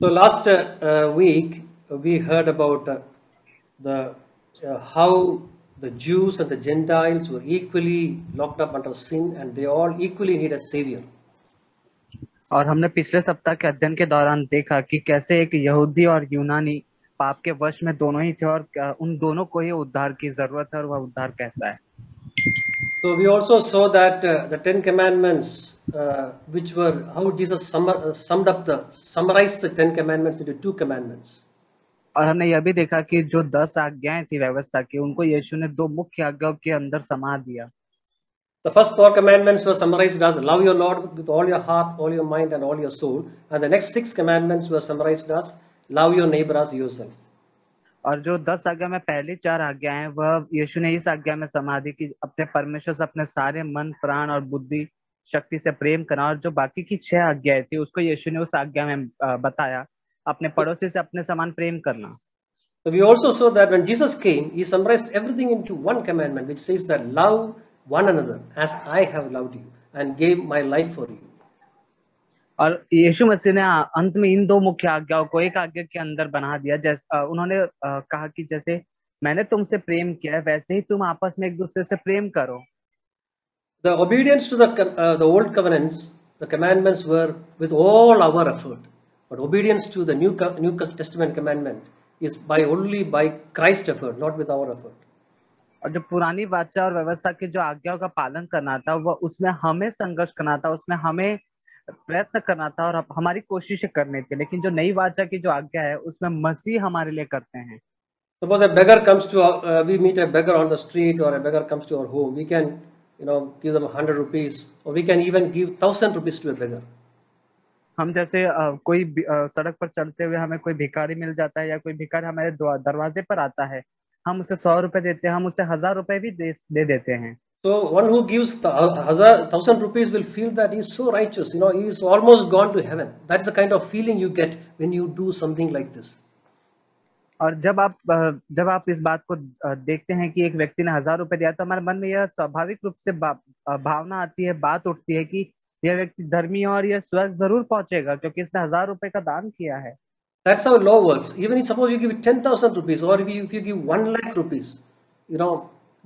So last week we heard about the how the Jews and the Gentiles were equally locked up under sin, and they all equally need a savior. और हमने पिछले सप्ताह के अध्ययन के दौरान देखा कि कैसे एक यहूदी और यूनानी पाप के वश में दोनों ही थे और उन दोनों को ही उद्धार की जरूरत है और वह उद्धार कैसा है। So we also saw that the Ten Commandments, which were how Jesus summarized the Ten Commandments into two commandments. और हमने यह भी देखा कि जो 10 आज्ञाएं थी व्यवस्था की, उनको यीशु ने दो मुख्य आज्ञाओं के अंदर समा दिया। The first four commandments were summarized as love your Lord with all your heart, all your mind, and all your soul. And the next six commandments were summarized as love your neighbor as yourself. और जो 10 आज्ञा में पहली 4 आज्ञाएं वह यीशु ने इस आज्ञा में समा दी कि अपने परमेश्वर से अपने सारे मन, प्राण और बुद्धि शक्ति से प्रेम करना, और जो बाकी की 6 आज्ञाएं थी उसको यीशु ने उस आज्ञा में बताया, अपने पड़ोसी से अपने समान प्रेम करना। So we also saw that when Jesus came, he summarized everything into one commandment, which says that love one another as I have loved you and gave my life for you. और यीशु मसीह ने अंत में इन दो मुख्य आज्ञाओं को एक आज्ञा के अंदर बना दिया। जैसे उन्होंने कहा कि जैसे मैंने तुमसे प्रेम किया है वैसे ही तुम आपस में एक दूसरे से प्रेम करो। The obedience to the old covenants, the commandments were with all our effort, but obedience to the New Testament commandment is only by Christ's effort, not with our effort. और जो पुरानी वाचा और व्यवस्था की जो आज्ञाओं का पालन करना था वह उसमें हमें संघर्ष करना था, उसमें हमें प्रयत्न करना था और हमारी कोशिशें करनी थी। लेकिन जो नई वाचा की जो आज्ञा है उसमें मसीह हमारे लिए करते हैं। Suppose a beggar comes to we meet a beggar on the street, or a beggar comes to our home. We can give them 100 rupees, or we can even give 1,000 rupees to a beggar. हम जैसे कोई सड़क पर चलते हुए हमें कोई भिखारी मिल जाता है या कोई भिखारी हमारे दरवाजे पर आता है, हम उसे 100 रुपए देते हैं, हम उसे 1000 रुपए भी दे देते हैं। So one who gives 1,000 rupees will feel that he is so righteous, he is almost gone to heaven. That is the kind of feeling you get when you do something like this. और जब आप इस बात को देखते हैं कि एक व्यक्ति ने 1000 रुपए दिया तो हमारे मन में यह स्वाभाविक रूप से भावना आती है, बात उठती है कि यह व्यक्ति धर्मी और यह स्वर्ग जरूर पहुंचेगा क्योंकि इसने 1000 रुपए का दान किया है। That's how law works. Even if suppose you give 10,000 rupees, or if you give 1 lakh rupees,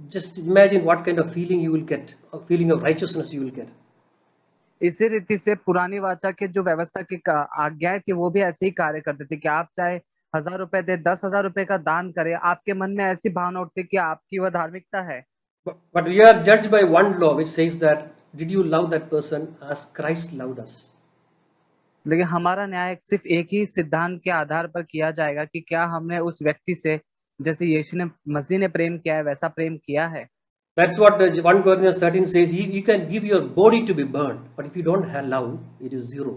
just imagine what kind of feeling you will get, a feeling of righteousness you will get. इसी रीति से पुरानी वाचा के जो व्यवस्था की आज्ञाएं थी वो भी ऐसे ही कार्य करते थे कि आप चाहे 1000 रुपए दे, 10,000 रुपए का दान करें, आपके मन में ऐसी भावना उठती कि आपकी वह धार्मिकता है। But we are judged by one law which says that did you love that person as Christ loved us? लेकिन हमारा न्याय सिर्फ एक ही सिद्धांत के आधार पर किया जाएगा कि क्या हमने उस व्यक्ति से जैसे यीशु ने मसीह ने प्रेम किया है वैसा प्रेम किया है। That's what 1 Corinthians 13 says. You can give your body to be burned, but if you don't have love, it is zero.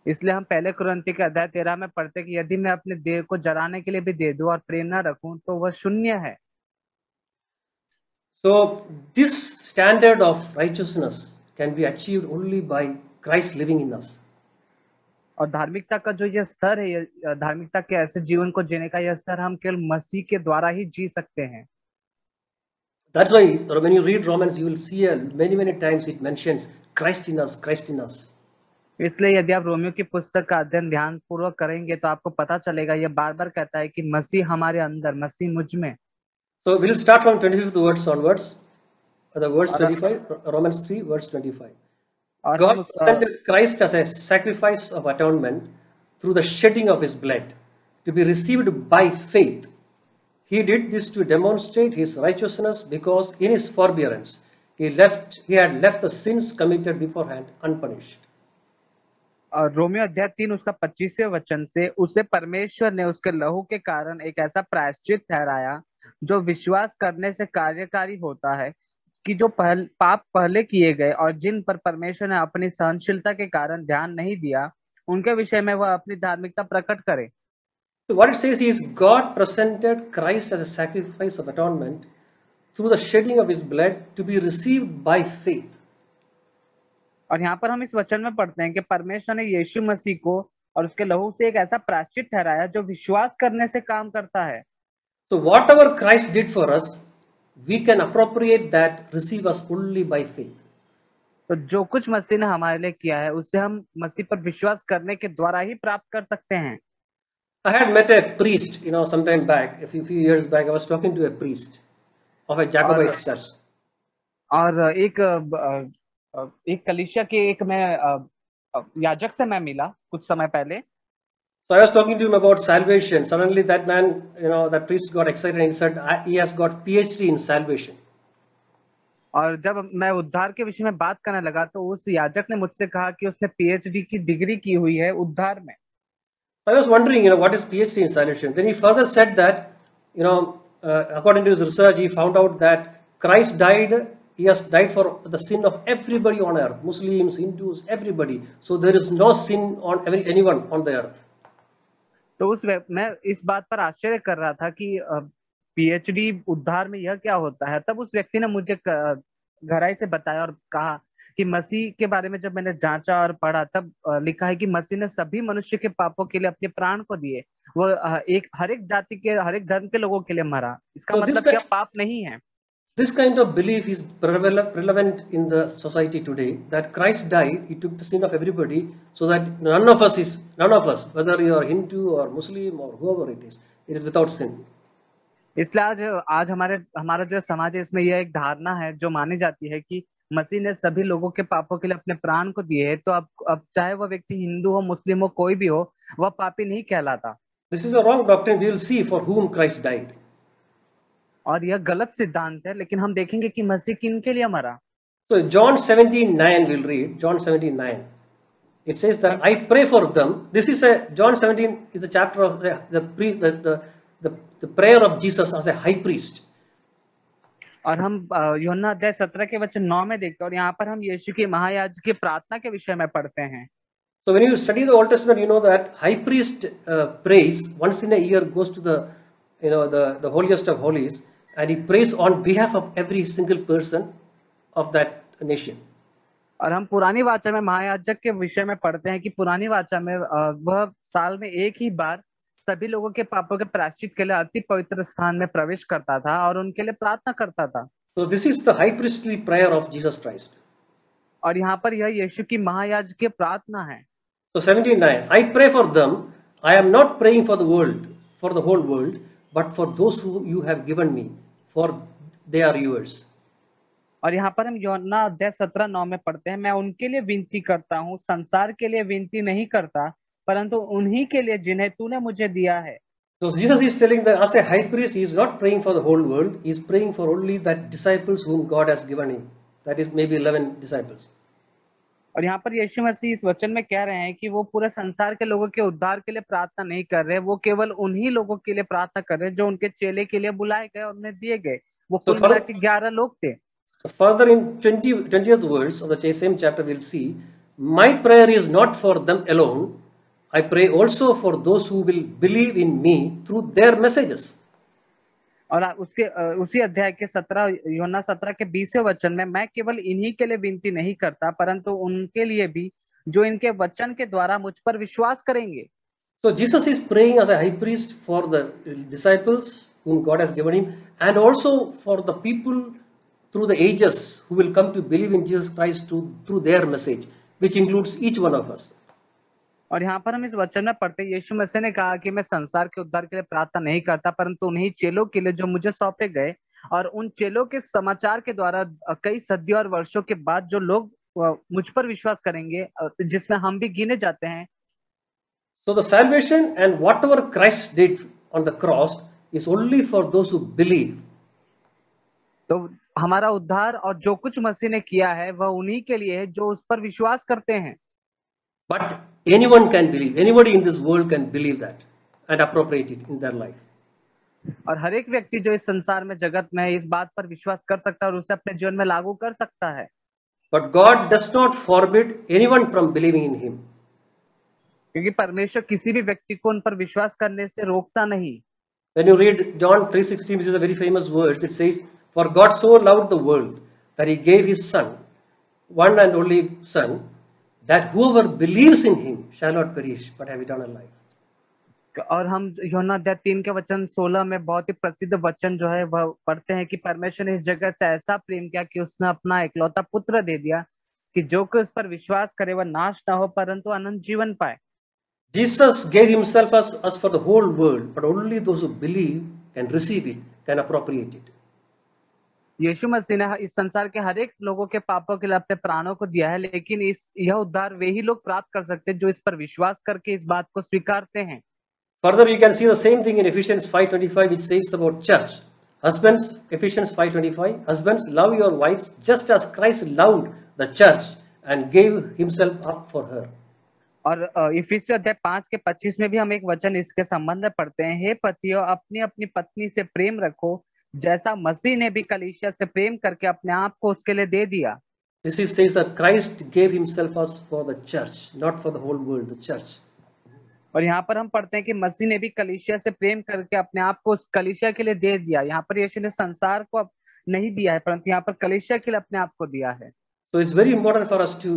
इसलिए हम पहले कुरिन्ती के अध्याय 13 में पढ़ते कि यदि मैं अपने देह को जलाने के लिए भी दे दूं और प्रेम ना रखूं तो वह शून्य है। So this standard of righteousness can be achieved only by Christ living in us. और धार्मिकता का जो यह स्तर है, धार्मिकता के ऐसे जीवन को जीने का यह स्तर हम केवल मसीह के द्वारा ही जी सकते हैं। That's why when you read Romans, you will see many times it mentions Christ in us, Christ in us. इसलिए यदि आप रोमियो की पुस्तक का अध्ययन ध्यान पूर्वक करेंगे तो आपको पता चलेगा यह बार बार कहता है कि मसीह हमारे अंदर, मसीह मुझ में। So we'll start from 25th verse onwards. The verse 25, Romans 3 verse 25. God presented Christ as a sacrifice of atonement through the shedding of his blood to be received by faith. He did this to demonstrate his righteousness because in his forbearance he had left the sins committed beforehand unpunished. और Romeo अध्याय 3 उसका 25वें वचन से उसे परमेश्वर ने उसके लहू के कारण एक ऐसा प्रायश्चित ठहराया जो विश्वास करने से कार्यकारी होता है कि जो पाप पहले किए गए और जिन पर परमेश्वर ने अपनी सहनशीलता के कारण ध्यान नहीं दिया उनके विषय में वह अपनी धार्मिकता प्रकट करे। So what it says is God presented Christ as a sacrifice of atonement through the shedding of his blood to be received by faith. और यहाँ पर हम इस वचन में पढ़ते हैं कि परमेश्वर ने यीशु मसीह को और उसके लहू से एक ऐसा प्रायश्चित ठहराया जो विश्वास करने से काम करता है। So whatever Christ did for us, we can appropriate that, receive us only by faith. तो जो कुछ मसीह ने हमारे लिए किया है उससे हम मसीह पर विश्वास करने के द्वारा ही प्राप्त कर सकते हैं। I had met a priest, some time back, a few years back. I was talking to a priest of a और Jacobite church. और एक कलीसिया के एक मैं याजक से मैं मिला कुछ समय पहले। So I was talking to him about salvation. Suddenly that man, that priest got excited and he said he has got PhD in salvation. और जब मैं उद्धार के विषय में बात करने लगा तो उस याजक ने मुझसे कहा कि उसने पीएचडी की डिग्री की हुई है उद्धार में। I was wondering, what is PhD in salvation? Then he further said that, according to his research, he found out that Christ died. He has died for the sin of everybody on earth, Muslims, Hindus, everybody. So there is no sin on anyone on the earth. तो मैं इस बात पर आश्चर्य कर रहा था कि पीएचडी उद्धार में यह क्या होता है। तब उस व्यक्ति ने मुझे गहराई से बताया और कहा कि मसीह के बारे में जब मैंने जांचा और पढ़ा तब लिखा है कि मसीह ने सभी मनुष्य के पापों के लिए अपने प्राण को दिए। वो हर एक जाति के हर एक धर्म के लोगों के लिए मरा। इसका मतलब क्या पाप नहीं है। This kind of belief is prevalent in the society today, that Christ died, he took the sin of everybody, so that none of us, whether you are Hindu or Muslim or whoever it is without sin. इसलिए आज हमारा जो समाज है इसमें यह एक धारणा है जो मानी जाती है कि मसीह ने सभी लोगों के पापों के लिए अपने प्राण को दिए है। तो अब चाहे वह व्यक्ति हिंदू हो, मुस्लिम हो, कोई भी हो, वह पापी नहीं कहलाता। This is a wrong doctrine. We will see for whom Christ died. और यह गलत सिद्धांत है, लेकिन हम देखेंगे कि मसीह किन के लिए मरा। So John 17:9 we'll read. John 17:9. It says that I pray for them. This is John 17 is a chapter of the prayer of Jesus as a high priest. और हम यूहन्ना अध्याय 17 के वचन 9 में देखते हैं और यहाँ पर हम यीशु की महायाजक की प्रार्थना के विषय में पढ़ते हैं। So when you study the Old Testament, you know that high priest prays once in a year, goes to the holiest of holies, and he prays on behalf of every single person of that nation. और हम पुरानी वाचा में महायाजक के विषय में पढ़ते हैं कि पुरानी वाचा में वह साल में एक ही बार सभी लोगों के पापों के प्रायश्चित के लिए अति पवित्र स्थान में प्रवेश करता था और उनके लिए प्रार्थना करता था। So this is the high priestly prayer of Jesus Christ. और यहाँ पर यह यीशु की महायाजक की प्रार्थना है। So 17:9, I pray for them. I am not praying for the world, for the whole world, but for those who you have given me, for they are yours. और यहाँ पर हम यूहन्ना अध्याय 17:9 में पढ़ते हैं, मैं उनके लिए विनती करता हूँ, संसार के लिए विनती नहीं करता, परंतु उन्हीं के लिए जिन्हें तूने मुझे दिया है। So Jesus is telling that as a high priest, he is not praying for the whole world. He is praying for only that disciples whom God has given him. That is maybe 11 disciples. और यहाँ पर यीशु मसीह इस वचन में कह रहे हैं कि वो पूरे संसार के लोगों के उद्धार के लिए प्रार्थना नहीं कर रहे, वो केवल उन्हीं लोगों के लिए प्रार्थना कर रहे जो उनके चेले के लिए बुलाए गए और उन्हें दिए गए। वो कुल मिला के 11 लोग थे। Further in 20th verse of the same chapter, we'll see, my prayer is not for them alone. I pray also for those who will believe in me through their messages. और उसके उसी अध्याय के 17 यूहन्ना 17 के 20वें वचन में, मैं केवल इन्हीं के लिए विनती नहीं करता परंतु उनके लिए भी जो इनके वचन के द्वारा मुझ पर विश्वास करेंगे। So Jesus is praying as a high priest for the disciples whom God has given him, and also for the people through the ages who will come to believe in Jesus Christ through their message, which includes each one of us. और यहाँ पर हम इस वचन में पढ़ते हैं, यीशु मसीह ने कहा कि मैं संसार के उद्धार के लिए प्रार्थना नहीं करता परंतु उन्हीं चेलों के लिए जो मुझे सौंपे गए, और उन चेलों के समाचार के द्वारा कई सदियों और वर्षों के बाद जो लोग मुझ पर विश्वास करेंगे, जिसमें हम भी गिने जाते हैं। So the salvation and whatever Christ did on the cross is only for those who believe. तो हमारा उद्धार और जो कुछ मसीह ने किया है वह उन्हीं के लिए है जो उस पर विश्वास करते हैं। But anyone can believe. Anybody in this world can believe that and appropriate it in their life. और हर एक व्यक्ति जो इस संसार में जगत में इस बात पर विश्वास कर सकता है और उसे अपने जीवन में लागू कर सकता है। But God does not forbid anyone from believing in him. क्योंकि परमेश्वर किसी भी व्यक्ति को उन पर विश्वास करने से रोकता नहीं। When you read John 3:16, which is a very famous verse, it says, "For God so loved the world that he gave his son, one and only son, that whoever believes in him shall not perish but have eternal life." और हम यूहन्ना अध्याय 3 के वचन 16 में बहुत ही प्रसिद्ध वचन जो है वह पढ़ते हैं कि परमेश्वर ने इस जगत से ऐसा प्रेम किया कि उसने अपना इकलौता पुत्र दे दिया कि जो कोई उस पर विश्वास करे वह नाश ना हो परंतु अनंत जीवन पाए। Jesus gave himself as for the whole world, but only those who believe can receive it, can appropriate it. यीशु मसीह ने इस संसार के हर एक लोगों के पापों के लिए अपने प्राणों को दिया है, लेकिन यह उद्धार वे ही लोग प्राप्त कर सकते हैं जो इस पर विश्वास करके इस बात को स्वीकारते हैं। Further, you can see the same thing in Ephesians 5:25, which says about church. Husbands, Ephesians 5:25, husbands, love your wives just as Christ loved the church and gave himself up for her. और इफिसियों अध्याय 5:25 में भी हम एक वचन इसके संबंध में पढ़ते हैं, हे पतियों अपनी अपनी पत्नी से प्रेम रखो जैसा मसीह ने भी कलीसिया से प्रेम करके अपने आप को उसके लिए दे दिया। This is says that Christ gave himself us for the church, not for the whole world, the church. और यहाँ पर हम पढ़ते हैं कि मसीह ने भी कलीसिया से प्रेम करके अपने आप को उस कलीसिया के लिए दे दिया। यहाँ पर यीशु ने संसार को नहीं दिया है परंतु यहाँ पर कलीसिया के लिए अपने आप को दिया है। So it's very important for us to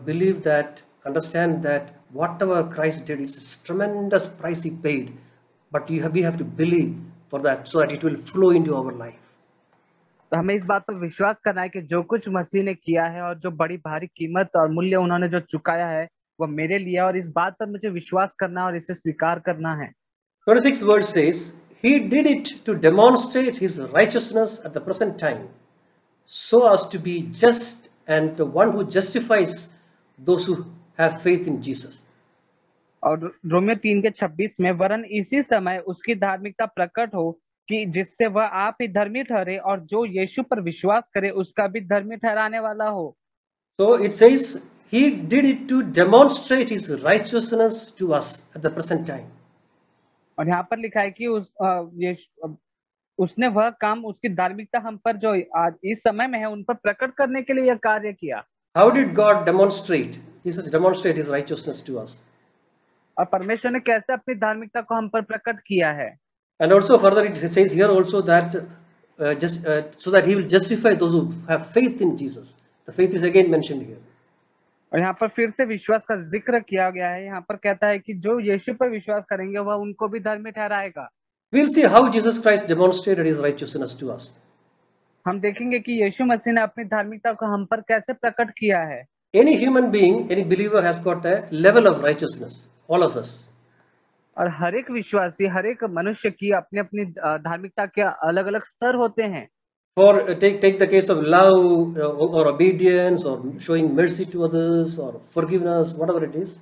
believe that, understand that whatever Christ did, it's a tremendous price he paid, but we have to believe for that so that it will flow into our life. तो हमें इस बात पर विश्वास करना है कि जो कुछ मसीह ने किया है और जो बड़ी भारी कीमत और मूल्य उन्होंने जो चुकाया है वो मेरे लिए, और इस बात पर मुझे विश्वास करना और इसे स्वीकार करना है। 26th verse says, he did it to demonstrate his righteousness at the present time, so as to be just and the one who justifies those who have faith in Jesus. और रोमियो 3:26 में, वरन इसी समय उसकी धार्मिकता प्रकट हो कि जिससे वह आप ही धर्मी ठहरे और जो यीशु पर विश्वास करे उसका भी धर्मी ठहराने वाला हो। So it says he did it to demonstrate his righteousness to us at the present time. और यहाँ पर लिखा है कि उसने वह काम, उसकी धार्मिकता हम पर जो आज इस समय में है उन पर प्रकट करने के लिए यह कार्य किया। How did God demonstrate? Jesus demonstrate his righteousness to us. और परमेश्वर ने कैसे अपनी धार्मिकता को हम पर प्रकट किया है। And also further it says here also that so that he will justify those who have faith in Jesus. The faith is again mentioned here. और यहाँ पर फिर से विश्वास का जिक्र किया गया है। यहाँ पर कहता है कि जो यीशु पर विश्वास करेंगे वह उनको भी धर्मी ठहराएगा। We'll see how Jesus Christ demonstrated his righteousness to us. हम देखेंगे कि यीशु मसीह ने अपनी धार्मिकता को हम पर कैसे प्रकट किया है। Any human being, any believer has got a level of righteousness. All of us. और हर एक विश्वासी, हर एक मनुष्य की अपनी अपनी धार्मिकता के अलग अलग स्तर होते हैं। For take the case of love or obedience or showing mercy to others or forgiveness, whatever it is.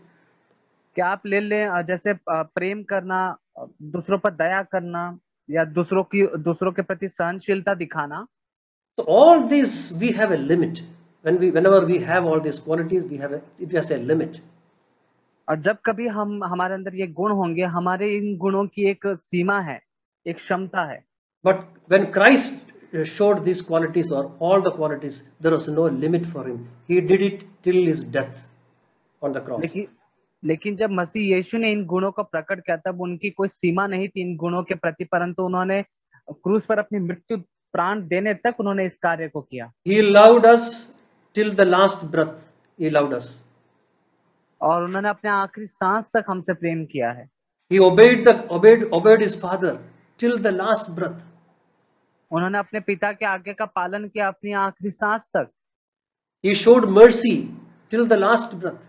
क्या आप ले लें जैसे प्रेम करना, दूसरों पर दया करना या दूसरों के प्रति सहनशीलता दिखाना। So all these we have a limit. Whenever we have all these qualities, it has a limit. और जब कभी हमारे अंदर ये गुण होंगे, हमारे इन गुणों की एक सीमा है, एक क्षमता है। But when Christ showed these qualities or all the qualities, there was no limit for him. He did it till his death on the cross. लेकिन जब मसीह यीशु ने इन गुणों को प्रकट किया तब उनकी कोई सीमा नहीं थी इन गुणों के प्रति, परंतु उन्होंने क्रूस पर अपनी मृत्यु प्राण देने तक उन्होंने इस कार्य को किया। He loved us till the last breath. He loved us. और उन्होंने अपने आखिरी सांस तक हमसे प्रेम किया है। He obeyed his father till the last breath. उन्होंने अपने पिता के आज्ञा का पालन किया अपनी आखिरी सांस तक। He showed mercy till the last breath.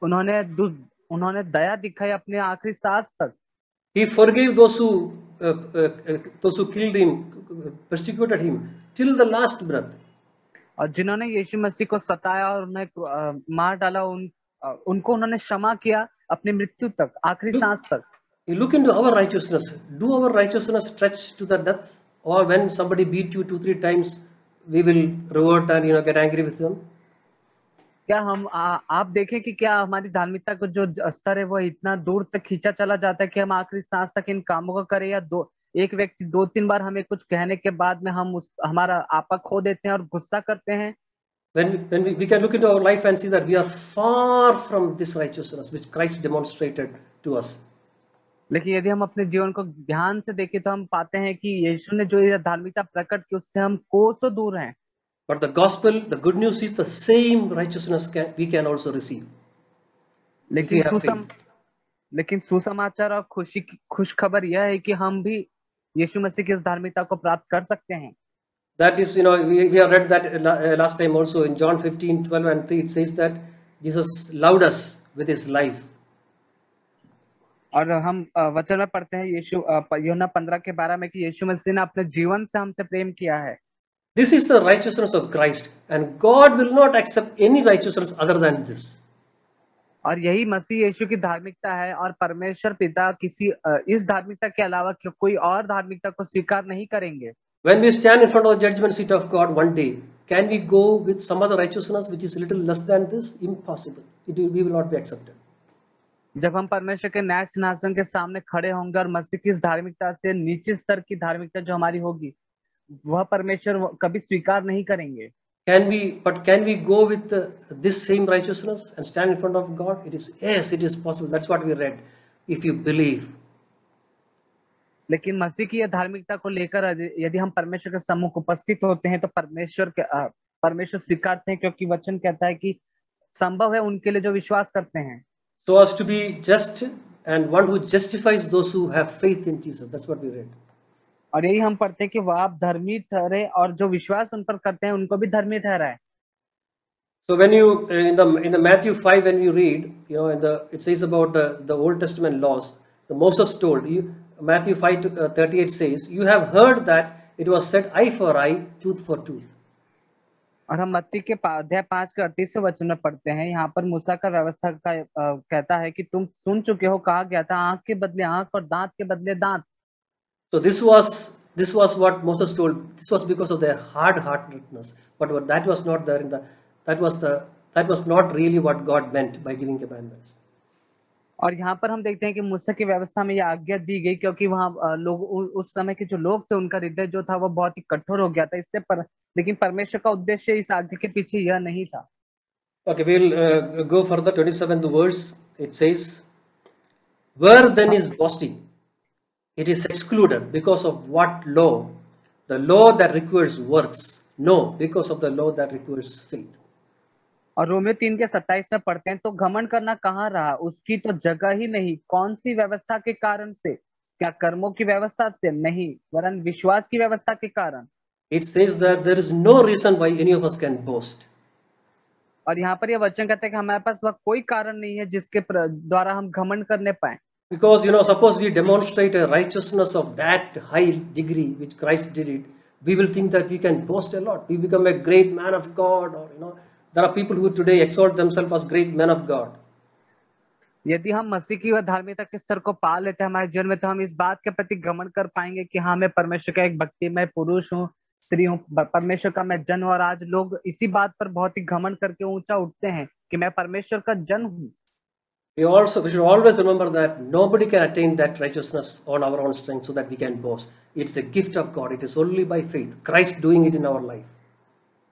उन्होंने दया दिखाई अपने आखिरी सांस तक। He forgave those who killed him, persecuted him till the last breath. और जिन्होंने यीशु मसीह को सताया और उन्हें मार डाला, उनको उन्होंने क्षमा किया अपनी मृत्यु तक, आखिरी सांस तक। Look into our righteousness. Do our righteousness stretch to the death? Or when somebody beat you 2-3 times, we will revert and get angry with them? क्या आप देखें कि क्या हमारी धार्मिकता को जो स्तर है वो इतना दूर तक खींचा चला जाता है कि हम आखिरी सांस तक इन कामों को करें, या एक व्यक्ति 2-3 बार हमें कुछ कहने के बाद में हम हमारा आपा खो देते हैं और गुस्सा करते हैं। When we can look into our life and see that we are far from this righteousness which Christ demonstrated to us. लेकिन यदि हम अपने जीवन को ध्यान से देखें तो हम पाते हैं कि यीशु ने जो ये धार्मिकता प्रकट की उससे हम कोसों दूर हैं। But the gospel, the good news is the same righteousness we can also receive. लेकिन सुसमाचार और खुश खबर यह है कि हम भी यीशु मसीह की इस धार्मिकता को प्राप्त कर सकते हैं। That is, we have read that last time also in John 15:12-3. It says that Jesus loved us with his life. और हम वचन में पढ़ते हैं यूहन्ना 15:12 में कि यीशु मसीह ने अपने जीवन से हमसे प्रेम किया है। This is the righteousness of Christ, and God will not accept any righteousness other than this. और यही मसीह यीशु की धार्मिकता है, और परमेश्वर पिता किसी इस धार्मिकता के अलावा कोई और धार्मिकता को स्वीकार नहीं करेंगे। When we stand in front of the judgment seat of God one day, can we go with some other righteousness which is a little less than this? Impossible. We will not be accepted. जब हम परमेश्वर के न्याय सिंहासन के सामने खड़े होंगे और मसीह की इस धार्मिकता से नीचे स्तर की धार्मिकता जो हमारी होगी, वह परमेश्वर कभी स्वीकार नहीं करेंगे। Can we go with this same righteousness and stand in front of God? Yes, it is possible. That's what we read. If you believe. लेकिन मसीह की यह धार्मिकता को लेकर यदि हम परमेश्वर के सम्मुख उपस्थित होते हैं तो परमेश्वर स्वीकारते हैं, क्योंकि वचन कहता है कि संभव है उनके लिए जो विश्वास करते हैं। So as to be just and one who justifies those who have faith in Jesus. That's what we read. और यही हम पढ़ते हैं कि वह आप धर्मी ठहरे और जो विश्वास उन पर करते हैं उनको भी धर्मी ठहराए। So when you in the Matthew 5 when you read, it says about the Old Testament laws. The Moses told you, Matthew 5:38 says, "You have heard that it was said, eye for eye, tooth for tooth." और हम मत्ती के अध्याय 5 के 38 वचन में पढ़ते हैं, यहाँ पर मूसा का व्यवस्था का कहता है कि तुम सुन चुके हो, कहा गया था आंख के बदले आंख और दांत के बदले दांत। So this was what Moses told. This was because of their hard-heartedness, but that was not there that was not really what God meant by giving commandments. और यहाँ पर हम देखते हैं कि मूसा की व्यवस्था में यह आज्ञा दी गई क्योंकि वहाँ लोग उस समय के जो लोग थे उनका हृदय जो था वो बहुत ही कठोर हो गया था, लेकिन परमेश्वर का उद्देश्य इस आज्ञा के पीछे यह नहीं था। Okay, we'll go further. 27th verse. It says, "Where then is boasting? It is excluded because of what law? The law that requires works? No, because of the law that requires faith." और Romeo 3 के 27 में पढ़ते हैं, तो घमंड करना कहाँ रहा, उसकी तो जगह ही नहीं। कौन सी व्यवस्था के कारण से? क्या कर्मों की व्यवस्था से? नहीं, वरन विश्वास की व्यवस्था के कारण। It says that there is no reason why any of us can boast. और यहाँ पर यह वचन कहता है कि हमारे पास वह कोई कारण नहीं है जिसके द्वारा हम घमंड करने पाए। Because suppose we demonstrate a righteousness of that high degree which Christ did it, we will think that we can boast a lot. We become a great man of God, or there are people who today exalt themselves as great men of God. यदि हम मसीह की वह धार्मिकता के स्तर को पा लेते हैं हमारे जीवन में, तो हम इस बात के प्रति घमंड कर पाएंगे कि हाँ, मैं परमेश्वर का एक भक्तिमय पुरुष हूँ, स्त्री हूँ, परमेश्वर का मैं जन हूँ। और आज लोग इसी बात पर बहुत ही घमंड करके ऊंचा उठते हैं कि मैं परमेश्वर का जन हूँ। We should always remember that nobody can attain that righteousness on our own strength so that we can boast. It's a gift of God. It is only by faith. Christ doing it in our life.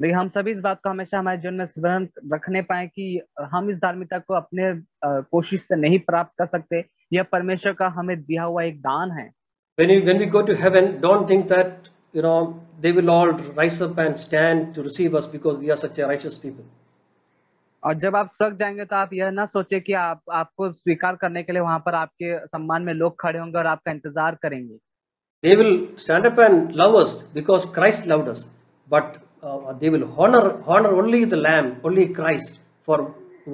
लेकिन हम सभी इस बात को हमेशा हमारे जीवन में स्मरण रखने पाए कि हम इस धार्मिकता को अपने कोशिश से नहीं प्राप्त कर सकते, यह परमेश्वर का हमें दिया हुआ एक दान है। When we go to heaven, don't think that they will all rise up and stand to receive us because we are such a righteous people. और जब आप स्वर्ग जाएंगे तो आप यह ना सोचे कि आपको स्वीकार करने के लिए वहां पर आपके सम्मान में लोग खड़े होंगे और आपका इंतजार करेंगे। They will stand up and love us because Christ loved us, but they will honor only the Lamb, only Christ for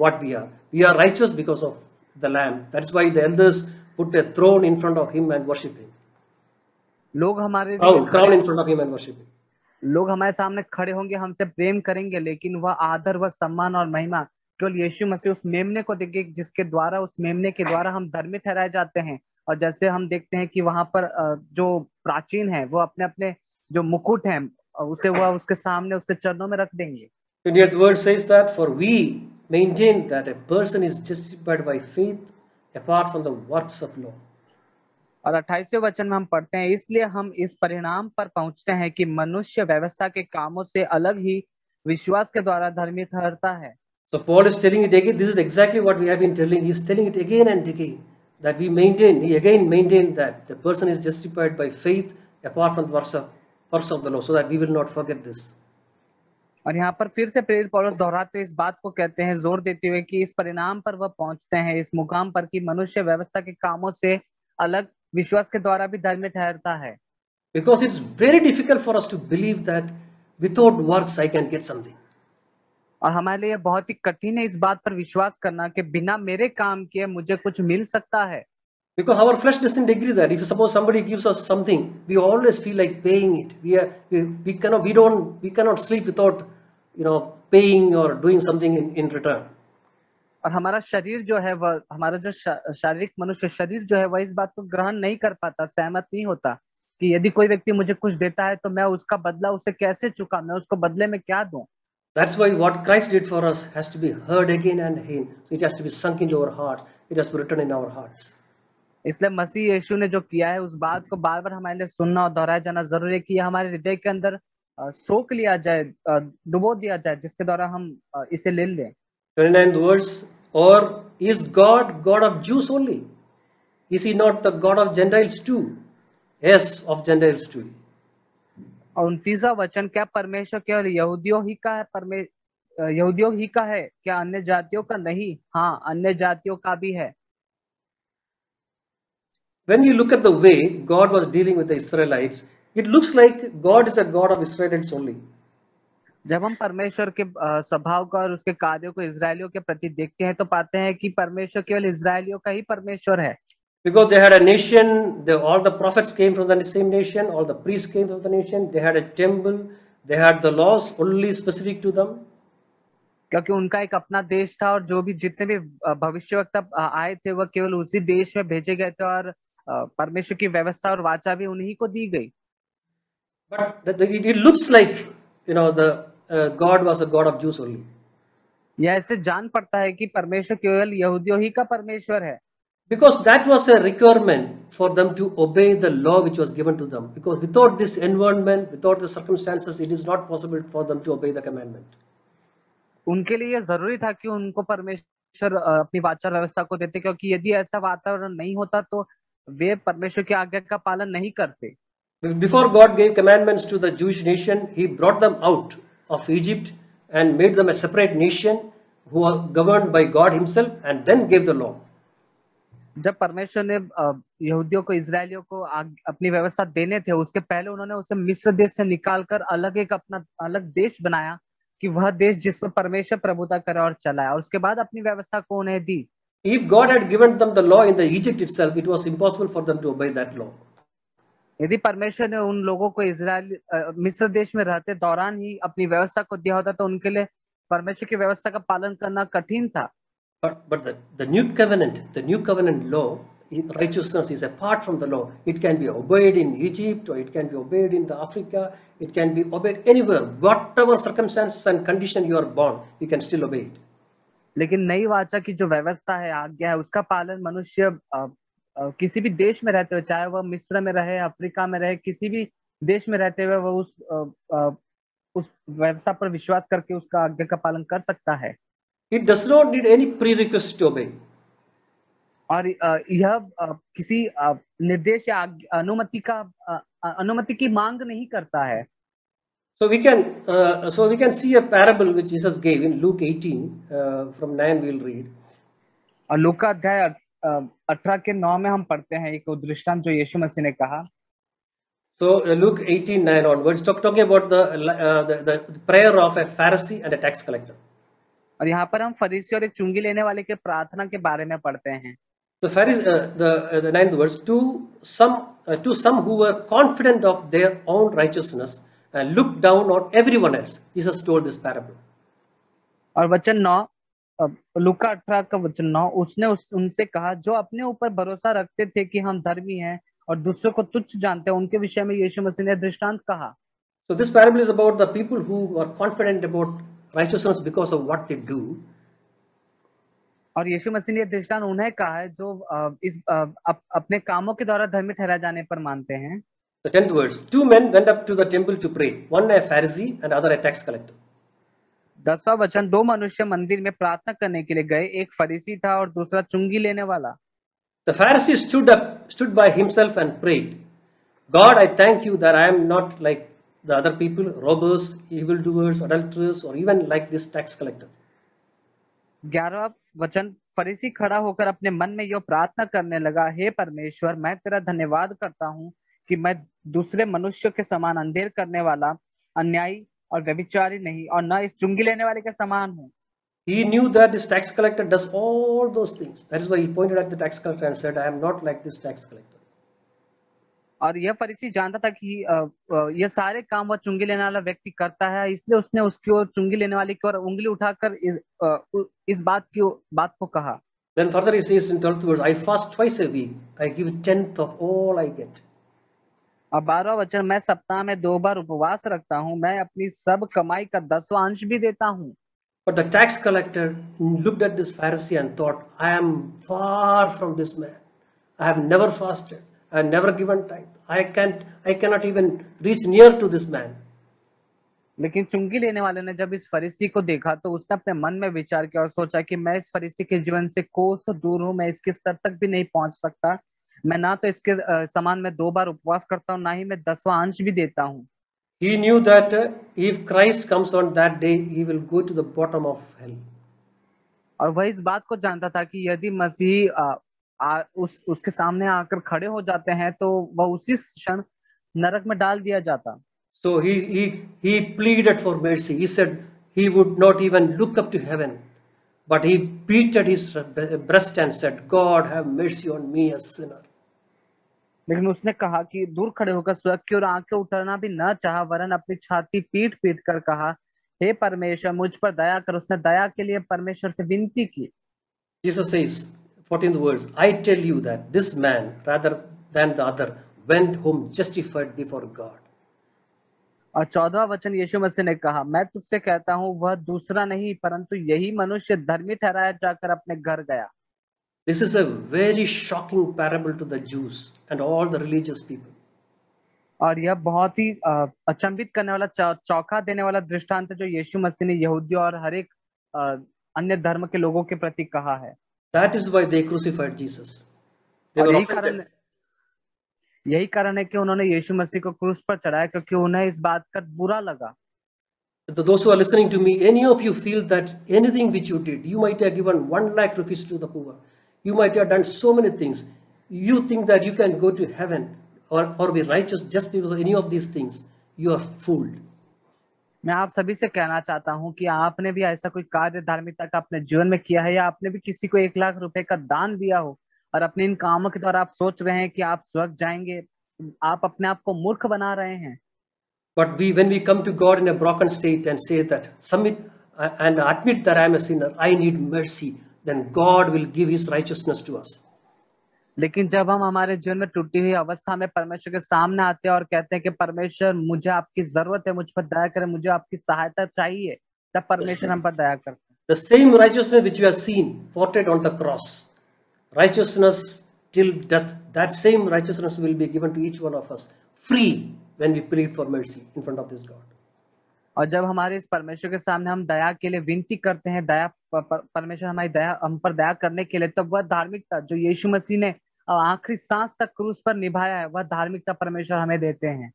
what we are. We are righteous because of the Lamb. That's why the elders put a throne in front of him and worship him. लोग हमारे crown in front of him and worship him. लोग हमारे सामने खड़े होंगे, हमसे प्रेम करेंगे, लेकिन वह आदर, वह सम्मान और महिमा केवल यीशु मसीह उस मेमने को देंगे जिसके द्वारा, उस मेमने के द्वारा हम धर्मी ठहराए जाते हैं। और जैसे हम देखते हैं कि वहां पर जो प्राचीन है वो अपने अपने जो मुकुट है उसे वह उसके सामने उसके चरणों में रख देंगे। 28th verse says that, "For we maintain that a person is justified by faith apart from the works of law." और 28वें वचन में हम पढ़ते हैं, इसलिए हम इस परिणाम पर पहुंचते हैं कि मनुष्य व्यवस्था के कामों से अलग ही विश्वास के द्वारा धर्मी ठहरता है। So Paul is telling it again. This is exactly what we have been telling. He is telling it again and again that we maintain. He again maintained that the person is justified by faith apart from the works of the law, so that we will not forget this. और यहाँ पर फिर से प्रेरित पौलुस दोहराते इस बात को कहते हैं, जोर देते हुए कि इस परिणाम पर वह पहुंचते हैं, इस मुकाम पर कि मनुष्य व्यवस्था के कामों से अलग विश्वास के द्वारा भी धर्मी ठहरता है। Because it's very difficult for us to believe that without works I can get something. और हमारे लिए बहुत ही कठिन है इस बात पर विश्वास करना कि बिना मेरे काम किए मुझे कुछ मिल सकता है। Because our flesh doesn't agree that. If suppose somebody gives us something, we always feel like paying it. We cannot sleep without, paying or doing something in return. और हमारा शरीर जो है वह हमारा जो शारीरिक मनुष्य शरीर जो है वह इस बात को ग्रहण नहीं कर पाता, सहमत नहीं होता कि यदि कोई व्यक्ति मुझे कुछ देता है तो मैं उसका बदला उसे कैसे चुका, मैं उसको बदले में क्या दूं। That's why what Christ did for us has to be heard again and again. So it has to be sunk into our hearts. It has to be written in our hearts. इसलिए मसीह यीशु ने जो किया है उस बात को बार बार हमारे लिए सुनना और दोहराया जाना जरूरी है कि यह हमारे हृदय के अंदर सोख लिया जाए, डुबो दिया जाए, जिसके द्वारा हम इसे ले लें। 29th verse, or is God God of Jews only? Is he not the God of Gentiles too? Yes, of Gentiles too. और 29वां वचन, क्या परमेश्वर केवल यहूदियों ही का है, यहूदियों ही का है, क्या अन्य जातियों का नहीं? हाँ, अन्य जातियों का भी है। When we look at the way God was dealing with the Israelites, it looks like God is a God of Israelites only. जब हम परमेश्वर के स्वभाव का और उसके कार्यों को इजरायलियों के प्रति देखते हैं तो पाते हैं कि परमेश्वर केवल इजरायलियों का ही परमेश्वर है। Because they had a nation, all the prophets came from the same nation, all the priests came from the nation, they had a temple, they had the laws only specific to them. क्योंकि उनका एक अपना देश था और जो भी जितने भी भविष्यवक्ता आए थे वह केवल उसी देश में भेजे गए थे और परमेश्वर की व्यवस्था और वाचा भी उन्हीं को दी गई। But it looks like, God was a God of Jews only. यह ऐसे जान पड़ता है कि परमेश्वर केवल यहूदियों ही का परमेश्वर है। Because that was a requirement for them to obey the law which was given to them. Because without this environment, without the circumstances, it is not possible for them to obey the commandment. उनके लिए यह जरूरी था कि उनको परमेश्वर अपनी वाचा व्यवस्था को देते, क्योंकि यदि ऐसा वातावरण नहीं होता तो वे परमेश्वर की आज्ञा का पालन नहीं करते। Before God gave commandments to the Jewish nation, He brought them out of Egypt and made them a separate nation who are governed by God Himself, and then gave the law. जब परमेश्वर ने यहूदियों को, इजरायलियों को अपनी व्यवस्था देने थे, उसके पहले उन्होंने उसे मिस्र देश से निकालकर अलग एक अपना अलग देश बनाया कि वह देश जिस पर परमेश्वर प्रभुता करे और चलाए, और उसके बाद अपनी व्यवस्था को उन्हें दी। If God had given them the law in the Egypt itself, it was impossible for them to obey that law. यदि परमेश्वर ने उन लोगों को इजराइल मिस्र देश में रहते दौरान ही अपनी व्यवस्था को दिया होता तो उनके लिए परमेश्वर की व्यवस्था का पालन करना कठिन था। But the new covenant law, righteousness is apart from the law. It can be obeyed in Egypt, or it can be obeyed in the Africa. It can be obeyed anywhere. Whatever circumstances and condition you are born, you can still obey it. लेकिन नई वाचा की जो व्यवस्था है, आज्ञा है, उसका पालन मनुष्य किसी भी देश में रहते हुए, चाहे वह मिस्र में रहे, अफ्रीका में रहे, किसी भी देश में रहते हुए वह उस व्यवस्था पर विश्वास करके उसका आज्ञा का पालन कर सकता है। It does not need any prerequisite to obey. और यह किसी निर्देश या अनुमति की मांग नहीं करता है। So we can see a parable which Jesus gave in Luke 18 from 9 we'll read. और लूका अध्याय 18 के 9 में हम पढ़ते हैं एक दृष्टांत जो यीशु मसीह ने कहा। So Luke 18:9 onwards, talking about the prayer of a Pharisee and a tax collector. और यहाँ पर हम फरीसी और एक चुंगी लेने वाले के प्रार्थना के बारे में पढ़ते हैं। The Pharisee, the 9th verse, to some who were confident of their own righteousness and looked down on everyone else, Jesus told this parable. और वचन 9, लूका 18 का वचन 9, उसने उनसे कहा जो अपने ऊपर भरोसा रखते थे कि हम धर्मी हैं और दूसरों को तुच्छ जानते हैं, उनके विषय में यीशु मसीह ने दृष्टांत कहा। So this parable is about the people who are confident about righteousness because of what they do. और यीशु मसीह ने दृष्टांत उन्हें कहा है जो अपने कामों के द्वारा धर्मी ठहराए जाने पर मानते हैं। The 10th verse, 2 men went up to the temple to pray, one a Pharisee and other a tax collector. 10वां वचन, 2 मनुष्य मंदिर में प्रार्थना करने के लिए गए, एक फरीसी था और दूसरा चुंगी लेने वाला। The Pharisee stood by himself and prayed, God, I thank you that I am not like the other people, robbers, evildoers, adulterers, or even like this tax collector. 11वां वचन, फरीसी खड़ा होकर अपने मन में यह प्रार्थना करने लगा, हे परमेश्वर, मैं तेरा धन्यवाद करता हूँ कि मैं दूसरे मनुष्य के समान अंधेर करने वाला, अन्यायी और व्यभिचारी नहीं, और न इस चुंगी लेने वाले के समान हूँ। He knew that this tax collector does all those things. That is why he pointed at the tax collector and said, I am not like this tax collector. और यह फरीसी जानता था कि यह सारे काम वह चुंगी लेने वाला व्यक्ति करता है, इसलिए उसने उसकी ओर, चुंगी लेने वाले की ओर उंगली उठाकर इस बात को कहा। Then further he says in 12th verse, I fast twice a week. I give 10th of all I get. और 12वां वचन, मैं सप्ताह में 2 बार उपवास रखता हूँ, मैं अपनी सब कमाई का 10वां अंश भी देता हूँ। But the tax collector looked at this Pharisee and thought, I am far from this man. I have never fasted. I have never given tithe. I cannot even reach near to this man. लेकिन चुंगी लेने वाले ने जब इस फरीसी को देखा तो उसने अपने मन में विचार किया और सोचा कि मैं इस फरीसी के जीवन से कोसों दूर हूं, मैं इसके स्तर तक भी नहीं पहुंच सकता। मैं ना तो इसके समान में 2 बार उपवास करता हूँ, ना ही मैं 10वां अंश भी देता हूँ। He knew that if Christ comes on that day, he will go to the bottom of hell. और वह इस बात को जानता था कि यदि मसीह उसके सामने आकर खड़े हो जाते हैं तो वह उसी क्षण नरक में डाल दिया जाता। So he pleaded for mercy. He said he would not even look up to heaven, but he beat at his breast and said, God have mercy on me, a sinner. लेकिन उसने कहा कि दूर खड़े होकर स्वर्ग की ओर आंखें उठाना भी न चाहा, वरन अपनी छाती पीट पीट कर कहा, हे परमेश्वर मुझ पर दया कर। उसने दया के लिए परमेश्वर से विनती की। Jesus says, 14th verse, I tell you that this man, rather than the other, went home justified before God. और 14वां वचन यीशु मसीह ने कहा, मैं तुझसे कहता हूँ वह दूसरा नहीं परंतु यही मनुष्य धर्मी ठहराया जाकर अपने घर गया। This is a very shocking parable to the Jews and all the religious people. और यह बहुत ही अचंभित करने वाला, चौंका देने वाला दृष्टांत है जो यीशु मसीह ने यहूदियों और हर एक अन्य धर्म के लोगों के प्रति कहा है। That is why they crucified Jesus. और यही कारण है कि उन्होंने यीशु मसीह को क्रूस पर चढ़ाया, क्योंकि उन्हें इस बात का बुरा लगा। Those who are listening to me, any of you feel that anything which you did, you might have given 1 lakh rupees to the poor, you might have done so many things, you think that you can go to heaven or be righteous just because of any of these things, you are fooled. मैं आप सभी से कहना चाहता हूं कि आपने भी ऐसा कोई कार्य धार्मिकता का अपने जीवन में किया है, या आपने भी किसी को 1 लाख रुपए का दान दिया हो और अपने इन कामों के द्वारा आप सोच रहे हैं कि आप स्वर्ग जाएंगे, आप अपने आप को मूर्ख बना रहे हैं। But when we come to God in a broken state and say that, submit and admit that I am a sinner, I need mercy, then God will give His righteousness to us. लेकिन जब हम हमारे जीवन में टूटी हुई अवस्था में परमेश्वर के सामने आते हैं और कहते हैं कि परमेश्वर मुझे आपकी जरूरत है, मुझ पर दया करें, मुझे आपकी सहायता चाहिए, तब परमेश्वर हम पर दया करते हैं। The same righteousness which we have seen portrayed on the cross, righteousness till death, that same righteousness will be given to each one of us free when we plead for mercy in front of this God. और जब हमारे इस परमेश्वर के सामने हम दया के लिए विनती करते हैं, परमेश्वर हमारी दया, हम पर दया करने के लिए, तब वह धार्मिकता जो यीशु मसीह ने आखिरी सांस तक क्रूस पर निभाया है, वह धार्मिकता परमेश्वर हमें देते हैं।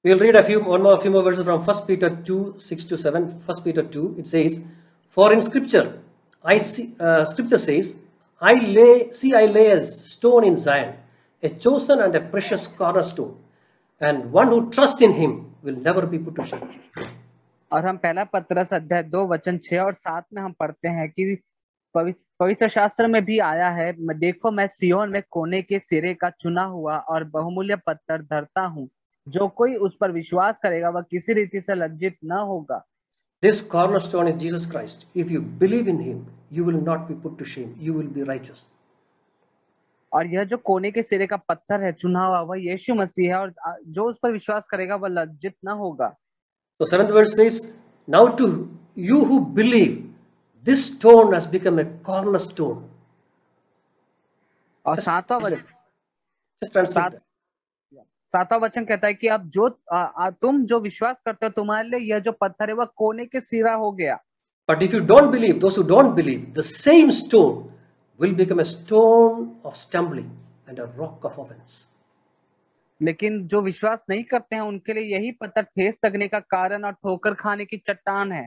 We'll read a few more verses from 1 Peter 2:6-7. 1 Peter 2, it says, for in scripture scripture says, I lay a stone in Zion, a chosen and a precious cornerstone, and one who trusts in him will never be put to shame. और हम पहला पत्रस अध्याय 2 वचन 6 और 7 में हम पढ़ते हैं कि पवित्र शास्त्र में भी आया है, देखो मैं सियोन में कोने के सिरे का चुना हुआ और बहुमूल्य पत्थर धरता हूँ, जो कोई उस पर विश्वास करेगा वह किसी रीति से लज्जित न होगा। This cornerstone is Jesus Christ. If you believe in him, you will not be put to shame. You will be righteous. और यह जो कोने के सिरे का पत्थर है चुना हुआ, वह यीशु मसीह है, और जो उस पर विश्वास करेगा वह लज्जित न होगा। So 7th verse says, now to you who believe, this stone has become a cornerstone. और 7वां वचन, just translate that. 7वां वचन कहता है कि अब जो तुम जो विश्वास करते हो, तुम्हारे लिए यह जो पत्थर है वह कोने के सिरा हो गया। But if you don't believe, those who don't believe, the same stone will become a stone of stumbling and a rock of offense. लेकिन जो विश्वास नहीं करते हैं उनके लिए यही पत्थर ठेस लगने का कारण और ठोकर खाने की चट्टान है।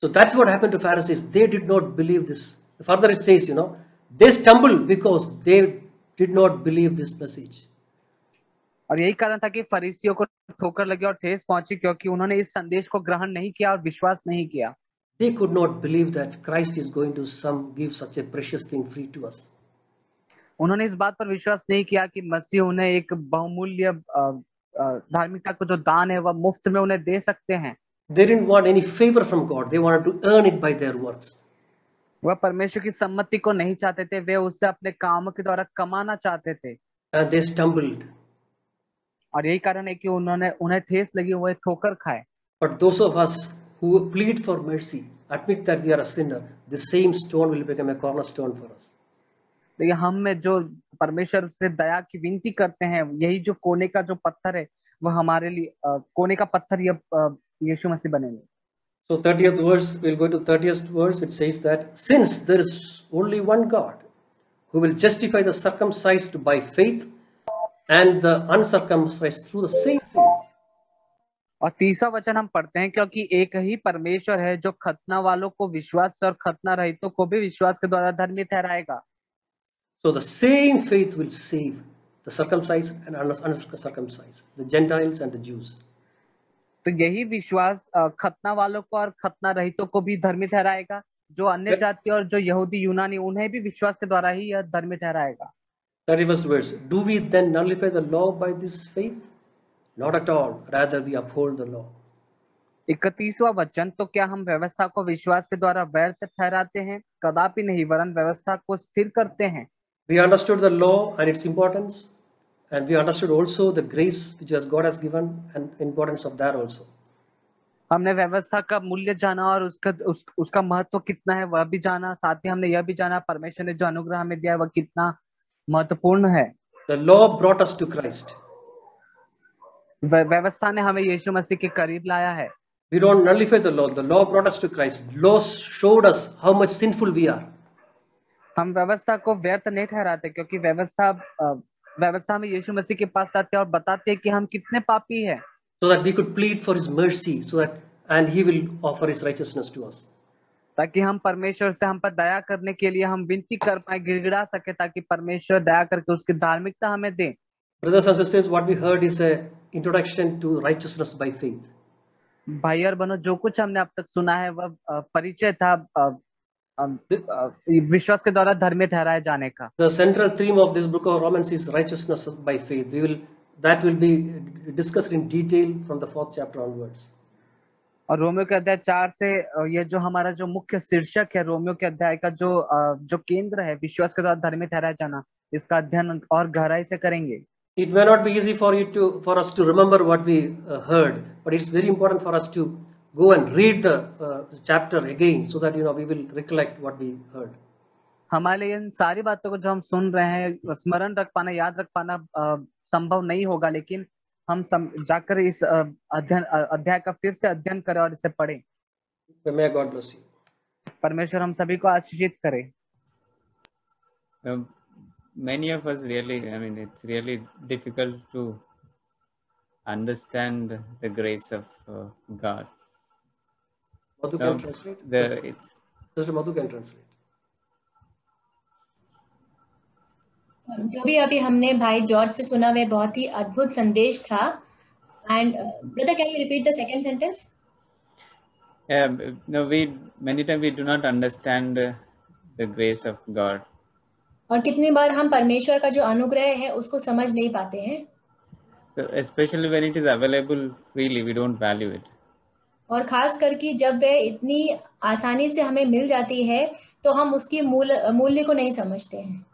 So that's what happened to Pharisees. They did not believe this. Further it says, they stumbled because they did not believe this message. और यही कारण था कि फरीसियों को ठोकर लगी और ठेस पहुंची, क्योंकि उन्होंने इस संदेश को ग्रहण नहीं किया और विश्वास नहीं किया। They could not believe that Christ is going to give such a precious thing free to us. उन्होंने इस बात पर विश्वास नहीं किया कि मसीह उन्हें एक बहुमूल्य धार्मिकता को जो दान है वह मुफ्त में उन्हें दे सकते हैं। They didn't want any favor from God. They wanted to earn it by their works. वह परमेश्वर की सम्मति को नहीं चाहते थे, वे उससे अपने कामों के द्वारा कमाना चाहते थे। And they stumbled. और यही कारण है कि उन्हें ठेस लगी, वो ठोकर खाए। But those of us who plead for mercy, admit that we are a sinner, the same stone will become a cornerstone for us. लेकिन हम में जो परमेश्वर से दया की विनती करते हैं, यही जो कोने का जो पत्थर है वह हमारे लिए कोने का पत्थर यीशु मसीह बनेंगे। So 30th verse, we'll go to 30th verse, which says that since there is only one God who will justify the circumcised by faith and the uncircumcised through the same faith. और 30वां वचन हम पढ़ते हैं, क्योंकि एक ही परमेश्वर है जो खतना वालों को विश्वास से और खतना रहितों को भी विश्वास के द्वारा धर्मी ठहराएगा। So the same faith will save the circumcised and uncircumcised, the Gentiles and the Jews. तो यही विश्वास खतना वालों को और खतना रहितों को भी धर्मी ठहराएगा, जो अन्य जाति और जो यहूदी यूनानी, उन्हें भी विश्वास के द्वारा ही यह धर्मी ठहराएगा। 31st verse, do we then nullify the law by this faith? Not at all, rather we uphold the law. 31वां वचन, तो क्या हम व्यवस्था को विश्वास के द्वारा व्यर्थ ठहराते हैं? कदापि नहीं, वरन व्यवस्था को स्थिर करते हैं। We understood the law and its importance, and we understood also the grace which God has given and importance of that also. हमने व्यवस्था का मूल्य जाना और उसका महत्व कितना है वह भी जाना, साथ ही हमने यह भी जाना परमेश्वर ने जो अनुग्रह हमें दिया है वह कितना महत्वपूर्ण है। The law brought us to Christ. व्यवस्था ने हमें यीशु मसीह के करीब लाया है। We don't nullify the law. The law brought us to Christ. Law showed us how much sinful we are. हम व्यवस्था को व्यर्थ नहीं ठहराते, क्योंकि व्यवस्था में यीशु मसीह के पास आते हैं और बताते हैं कि हम कितने पापी हैं। So that we could plead for His mercy, and He will offer His righteousness to us. ताकि हम परमेश्वर से हम पर दया करने के लिए हम विनती कर पाए, गिड़गिड़ा सके, ताकि परमेश्वर दया करके उसकी धार्मिकता हमें दे। Brothers and sisters, what we heard is a introduction to righteousness by faith. भाई और बहनों, जो कुछ हमने अब तक सुना है वह परिचय था विश्वास के द्वारा धर्मी ठहराए जाने का। The central theme of this book of Romans is righteousness by faith. That will be discussed in detail from the 4th chapter onwards. और रोमियो के अध्याय 4 से ये जो हमारा जो मुख्य शीर्षक है रोमियो के अध्याय का जो केंद्र है विश्वास के द्वारा धर्मी ठहराया जाना, इसका अध्ययन और गहराई से करेंगे। It may not be easy for us to remember what we heard, but it's very important for us to go and read the chapter again, so that we will recollect what we heard. हमारे लिए इन सारी बातों को जो हम सुन रहे हैं स्मरण रख पाना, याद रख पाना संभव नहीं होगा, लेकिन हम जाकर इस अध्याय का फिर से अध्ययन करें और इसे पढ़ें। May God bless you. परमेश्वर हम सभी को आशीषित करे। Many of us really, it's really difficult to understand the grace of God. Madhu can translate. Sister Madhu can translate. जो भी अभी हमने भाई जॉर्ज से सुना वह बहुत ही अद्भुत संदेश था। And brother, can you repeat the second sentence? No, many times we do not understand the grace of God. और कितनी बार हम परमेश्वर का जो अनुग्रह है उसको समझ नहीं पाते हैं। So especially when it is available freely, we don't value it. और खास करके जब वह इतनी आसानी से हमें मिल जाती है तो हम उसकी मूल्य को नहीं समझते हैं।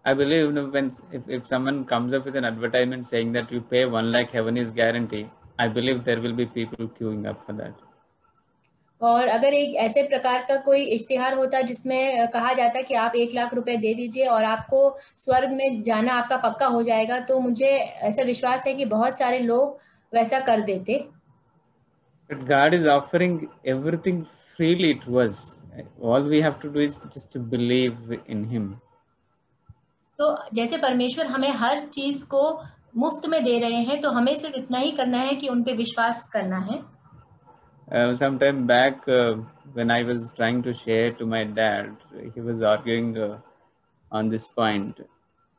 I believe when if someone comes up with an advertisement saying that you pay 1 lakh, heaven is guarantee, I believe there will be people queuing up for that. और अगर एक ऐसे प्रकार का कोई इश्तिहार होता जिसमें कहा जाता कि आप 1 लाख रुपए दे दीजिए और आपको स्वर्ग में जाना आपका पक्का हो जाएगा, तो मुझे ऐसा विश्वास है कि बहुत सारे लोग वैसा कर देते। But God is offering everything freely to us. All we have to do is just to believe in Him. तो जैसे परमेश्वर हमें हर चीज को मुफ्त में दे रहे हैं, तो हमें सिर्फ इतना ही करना है कि उन पे विश्वास करना है। Some time back, when I was trying to share to my dad, he was arguing on this point.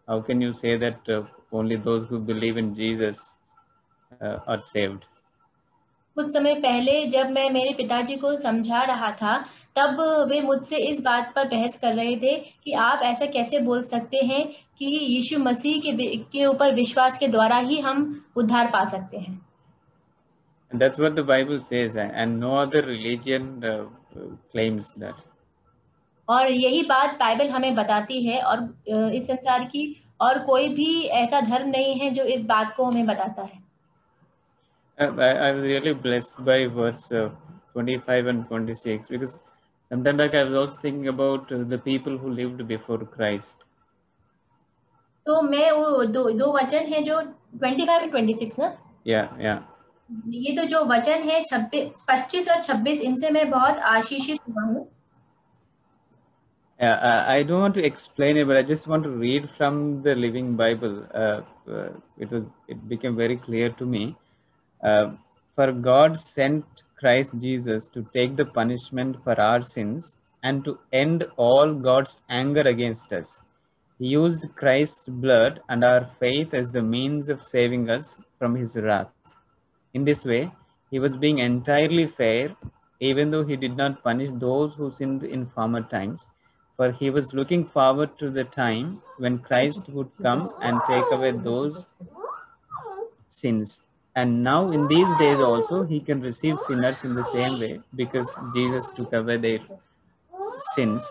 how can you say that only those who believe in Jesus are saved? कुछ समय पहले जब मैं मेरे पिताजी को समझा रहा था, तब वे मुझसे इस बात पर बहस कर रहे थे कि आप ऐसा कैसे बोल सकते हैं कि यीशु मसीह के ऊपर विश्वास के द्वारा ही हम उद्धार पा सकते हैं। And that's what the Bible says, and no other religion claims that. और यही बात बाइबल हमें बताती है, और इस संसार की और कोई भी ऐसा धर्म नहीं है जो इस बात को हमें बताता है। I was really blessed by verse 25 and 26, because sometime back I was also thinking about the people who lived before Christ. तो मैं वो दो वचन है जो 25 और 26 ना, Yeah. ये तो जो वचन है 25 और 26, इनसे मैं बहुत आशीषित हुआ हूँ। I don't want to explain it, but I just want to read from the Living Bible. It became very clear to me. For God sent Christ Jesus to take the punishment for our sins and to end all God's anger against us. He used Christ's blood and our faith as the means of saving us from his wrath. In this way, he was being entirely fair, even though he did not punish those who sinned in former times, for he was looking forward to the time when Christ would come and take away those sins. And now in these days also he can receive sinners in the same way, because Jesus took away their sins.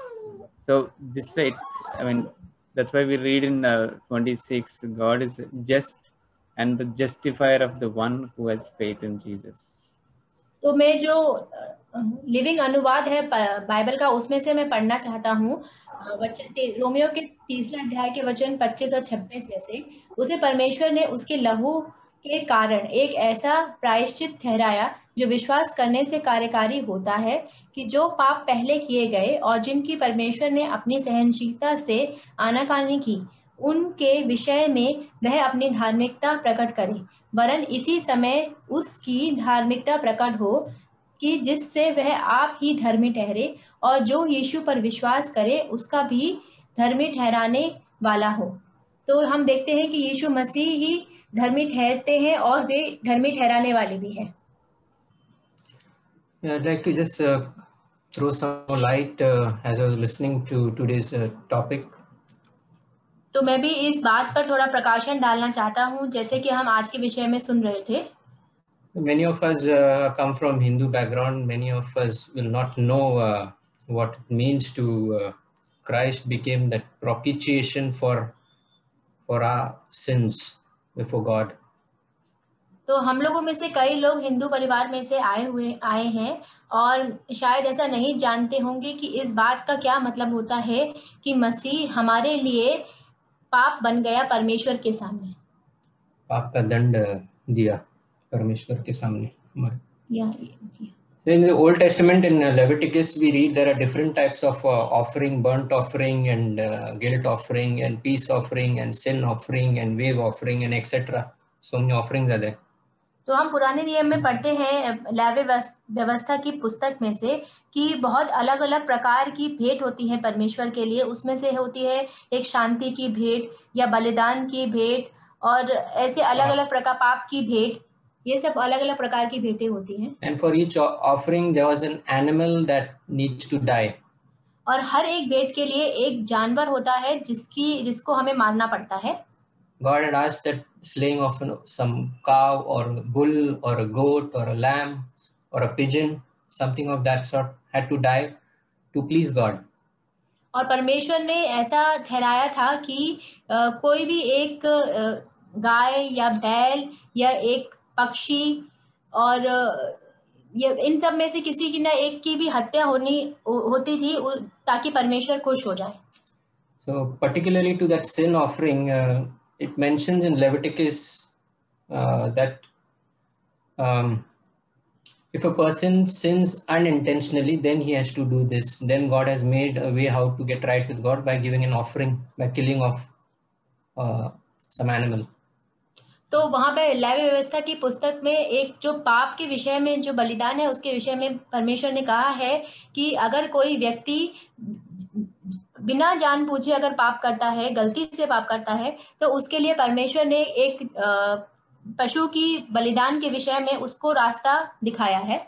So this way, I mean, that's why we read in 26, God is just and the justifier of the one who has faith in Jesus. तो मैं जो living अनुवाद है Bible का, उसमें से मैं पढ़ना चाहता हूँ रोमियो के 3 अध्याय के वचन 25 और 26 में से। उसे परमेश्वर ने उसके लहू के कारण एक ऐसा प्रायश्चित ठहराया जो विश्वास करने से कार्यकारी होता है, कि जो पाप पहले किए गए और जिनकी परमेश्वर ने अपनी सहनशीलता से आनाकानी की, उनके विषय में वह अपनी धार्मिकता प्रकट करे, वरन इसी समय उसकी धार्मिकता प्रकट हो कि जिससे वह आप ही धर्मी ठहरे और जो यीशु पर विश्वास करे उसका भी धर्मी ठहराने वाला हो। तो हम देखते हैं कि यीशु मसीह ही धर्मी ठहरते हैं और वे धर्मी ठहराने वाले भी हैं। I'd like to just throw some light as I was listening to today's topic. तो मैं भी इस बात पर थोड़ा प्रकाशन डालना चाहता हूँ, जैसे कि हम आज के विषय में सुन रहे थे। Many of us come from Hindu background. Many of us will not know what it means to Christ became that propitiation for our sins before God. तो हम लोगों में से कई लोग हिंदू परिवार में से आए हैं और शायद ऐसा नहीं जानते होंगे कि इस बात का क्या मतलब होता है कि मसीह हमारे लिए पाप बन गया परमेश्वर के सामने, पाप का दंड दिया परमेश्वर के सामने हमारे। In the Old Testament, in Leviticus, we read there are different types of offering, burnt offering and guilt offering and peace offering and sin offering and wave offering and etc. So many offerings are there. तो हम पुराने नियम में पढ़ते हैं levy व्यवस्था की पुस्तक में से कि बहुत अलग अलग प्रकार की भेंट होती है परमेश्वर के लिए। उसमें से होती है एक शांति की भेंट या बलिदान की भेंट, और ऐसे अलग अलग प्रकार, पाप की भेंट, ये सब अलग अलग प्रकार की भेंटें होती हैं। And for each offering there was an animal that needs to die. और हर एक भेंट के लिए एक जानवर होता है जिसको हमें मारना पड़ता है। God had asked that slaying of some cow or a bull or a goat or a lamb or a pigeon, something of that sort, had to die to please God. और परमेश्वर ने ऐसा ठहराया था कि कोई भी एक गाय या बैल या एक पक्षी और ये इन सब में से किसी की ना एक की भी हत्या होती थी ताकि परमेश्वर खुश हो जाए। So particularly to that sin offering, it mentions in Leviticus that if a person sins unintentionally, then he has to do this. Then God has made a way how to get right with God by giving an offering, by killing of some animal. तो वहां पे levy व्यवस्था की पुस्तक में एक जो पाप के विषय में जो बलिदान है उसके विषय में परमेश्वर ने कहा है कि अगर कोई व्यक्ति बिना जानबूझे अगर पाप करता है, गलती से पाप करता है, तो उसके लिए परमेश्वर ने एक पशु की बलिदान के विषय में उसको रास्ता दिखाया है.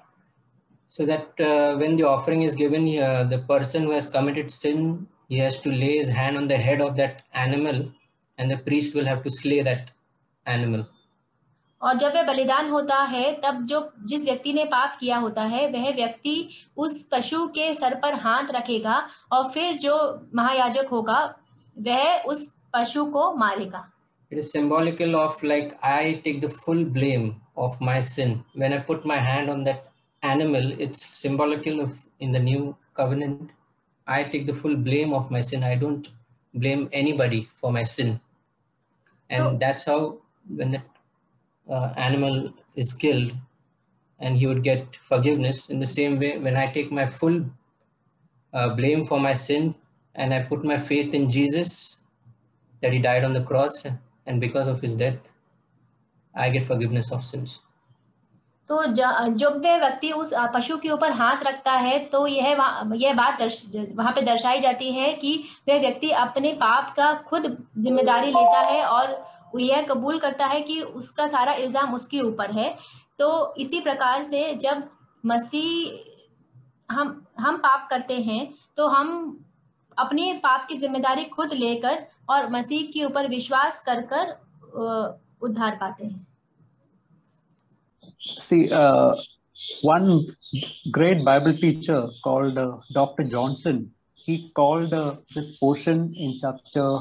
So that when the offering is given, the person who has committed sin, he has to lay his hand on the head of that animal, and the priest will have to slay that animal. और जब वह बलिदान होता है, तब जिस व्यक्ति ने पाप किया होता है, वह व्यक्ति उस पशु के सर पर हाथ रखेगा और फिर जो महायाजक होगा वह उस पशु को मारेगा. It is symbolical of like I take the full blame of my sin. When I put my hand on that animal, it's symbolical of in the new covenant. I take the full blame of my sin. I don't blame anybody for my sin. And that's how when that animal is killed and he would get forgiveness. In the same way, when I take my full blame for my sin and I put my faith in Jesus, that he died on the cross, and because of his death, I get forgiveness of sins. तो जब वह व्यक्ति उस पशु के ऊपर हाथ रखता है, तो यह बात वहाँ पे दर्शाई जाती है कि वह व्यक्ति अपने पाप का खुद जिम्मेदारी लेता है और यह कबूल करता है कि उसका सारा इल्जाम उसके ऊपर है. तो इसी प्रकार से जब मसीह हम पाप करते हैं, तो हम अपने पाप की जिम्मेदारी खुद लेकर और मसीह के ऊपर विश्वास कर उद्धार पाते हैं. See, one great Bible teacher called Dr. Johnson, he called this portion in chapter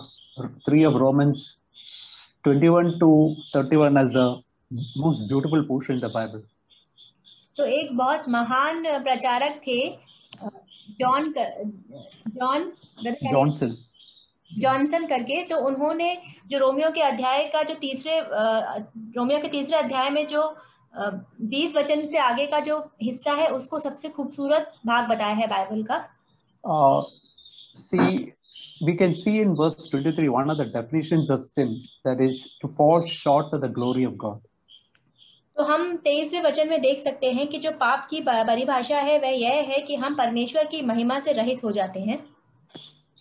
3 of Romans 21 to 31 as the most beautiful portion in the Bible. तो एक बहुत महान प्रचारक थे जॉनसन करके. तो उन्होंने जो रोमियो के तीसरे अध्याय में जो 20 वचन से आगे का जो हिस्सा है, उसको सबसे खूबसूरत भाग बताया है बाइबल का. See, we can see in verse 23 one of the definitions of sin, that is to fall short of the glory of God. तो हम 23वें वचन में देख सकते हैं कि जो पाप की परिभाषा है वह यह है कि हम परमेश्वर की महिमा से रहित हो जाते हैं.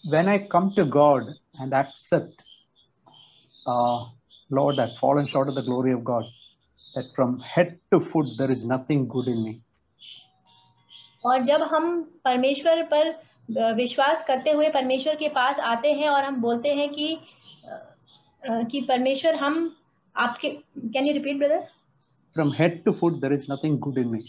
When I come to God and accept, Lord, I've fallen short of the glory of God, that from head to foot there is nothing good in me. और जब हम परमेश्वर पर विश्वास करते हुए परमेश्वर के पास आते हैं और हम बोलते हैं कि परमेश्वर हम आपके, can you repeat brother? From head to foot there is nothing good in me.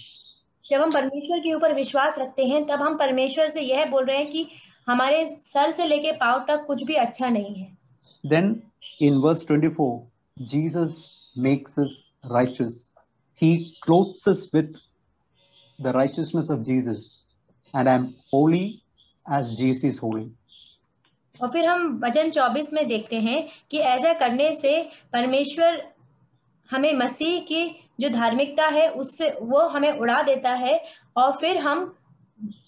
जब हम परमेश्वर के ऊपर विश्वास रखते हैं, तब हम परमेश्वर से यह बोल रहे हैं कि हमारे सर से लेके पांव तक कुछ भी अच्छा नहीं है. Then in verse 24, Jesus makes us righteous. He clothes us with the righteousness of Jesus, and I'm holy as Jesus is holy. और फिर हम वचन 24 में देखते हैं कि ऐसा करने से परमेश्वर हमें मसीह की जो धार्मिकता है उससे वो हमें उड़ा देता है और फिर हम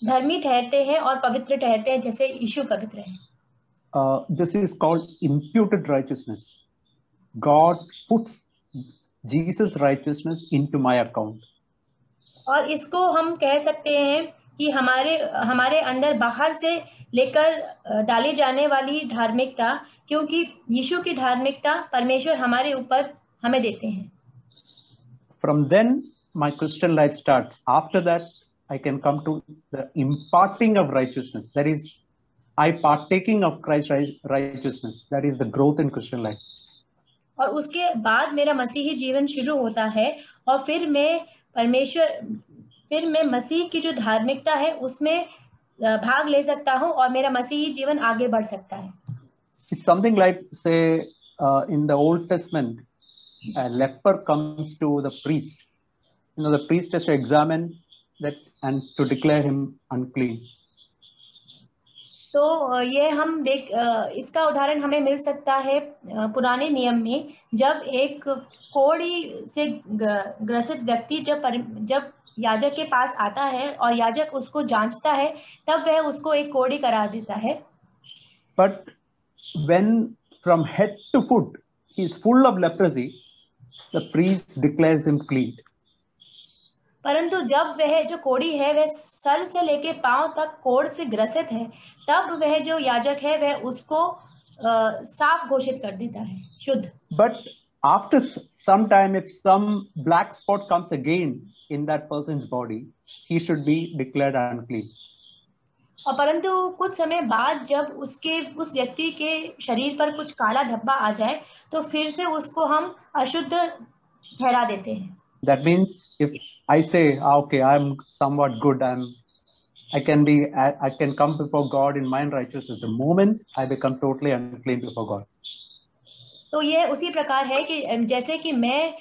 धर्मी ठहरते हैं और पवित्र ठहरते हैं जैसे यीशु पवित्र है. This is called imputed righteousness. God puts Jesus' righteousness into my account. और इसको हम कह सकते हैं कि हमारे अंदर बाहर से लेकर डाली जाने वाली धार्मिकता, क्योंकि यीशु की धार्मिकता परमेश्वर हमारे ऊपर हमें देते हैं. From then my Christian life starts. After that I can come to the imparting of righteousness. That is, I partaking of Christ's righteousness. That is the growth in Christian life. और उसके बाद मेरा मसीही जीवन शुरू होता है और फिर मैं मसीह की जो धार्मिकता है उसमें भाग ले सकता हूँ और मेरा मसीही जीवन आगे बढ़ सकता है. It's something like, say, in the Old Testament, a leper comes to the priest. The priest has to examine that and to declare him unclean. तो ये हम इसका उदाहरण हमें मिल सकता है पुराने नियम में, जब एक कोढ़ी से ग्रसित व्यक्ति जब याजक के पास आता है और याजक उसको जांचता है, तब वह उसको एक कोढ़ी करा देता है. But when from head to foot he is full of leprosy, the priest declares him clean. परंतु जब वह जो कोढ़ी है वह सर से लेके पांव तक कोढ़ से ग्रसित है, तब वह जो याजक है वह उसको साफ घोषित कर देता है, शुद्ध। But after some time, if some black spot comes again in that person's body, he should be declared unclean. और परंतु कुछ समय बाद जब उसके उस व्यक्ति के शरीर पर कुछ काला धब्बा आ जाए तो फिर से उसको हम अशुद्ध ठहरा देते हैं। That means if I say, okay, I'm somewhat good, I can come before God in mind righteousness. The moment I become totally unclean before God. तो ये उसी प्रकार है कि जैसे कि मैं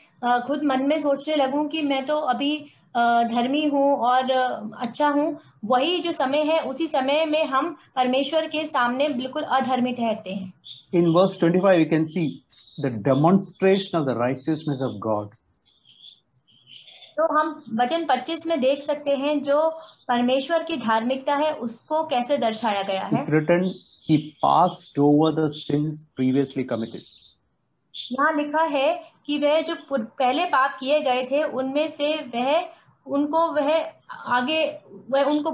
खुद मन में सोचने लगूं कि मैं तो अभी धर्मी हूँ और अच्छा हूँ, वही जो समय है उसी समय में हम परमेश्वर के सामने बिल्कुल अधर्मी ठहरते हैं। In verse 25 you can see the demonstration of the righteousness of God. तो हम वचन 25 में देख सकते हैं जो परमेश्वर की धार्मिकता है उसको कैसे दर्शाया गया है। It's written, he passed over the sins previously committed. यहाँ लिखा है कि वह जो पहले पाप किए गए थे उनमें से वह उनको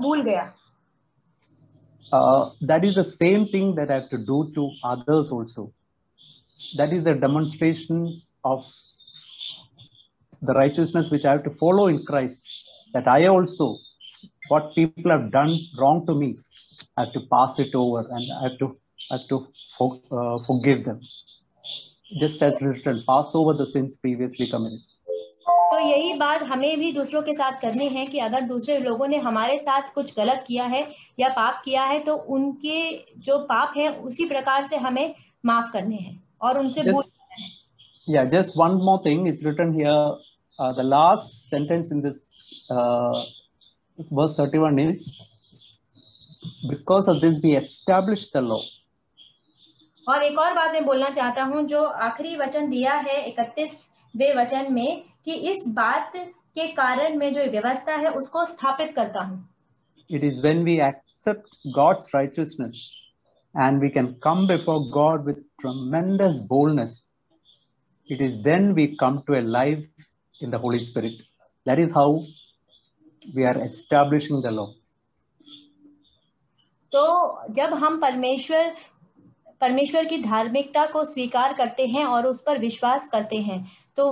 भूल गया। That is the same thing that I have to do to others also. That is the demonstration of the righteousness which I have to follow in Christ, that I also, what people have done wrong to me, I have to pass it over and I have to forgive them. Just as written, pass over the sins previously committed. तो यही बात हमें भी दूसरों के साथ करनी है कि अगर दूसरे लोगों ने हमारे साथ कुछ गलत किया है या पाप किया है तो उनके जो पाप है उसी प्रकार से हमें माफ करने हैं और उनसे भूल जाना है। Yeah, just one more thing. It's written here. The last sentence in this verse 31 is, because of this we established the law. और एक और बात मैं बोलना चाहता हूँ जो आखिरी वचन दिया है 31वें वचन में कि इस बात के कारण मैं जो व्यवस्था है उसको स्थापित करता हूँ। It is when we accept God's righteousness and we can come before God with tremendous boldness. It is then we come to a life in the Holy Spirit. That is how we are establishing the law. तो जब हम परमेश्वर की धार्मिकता को स्वीकार करते हैं और उस पर विश्वास करते हैं तो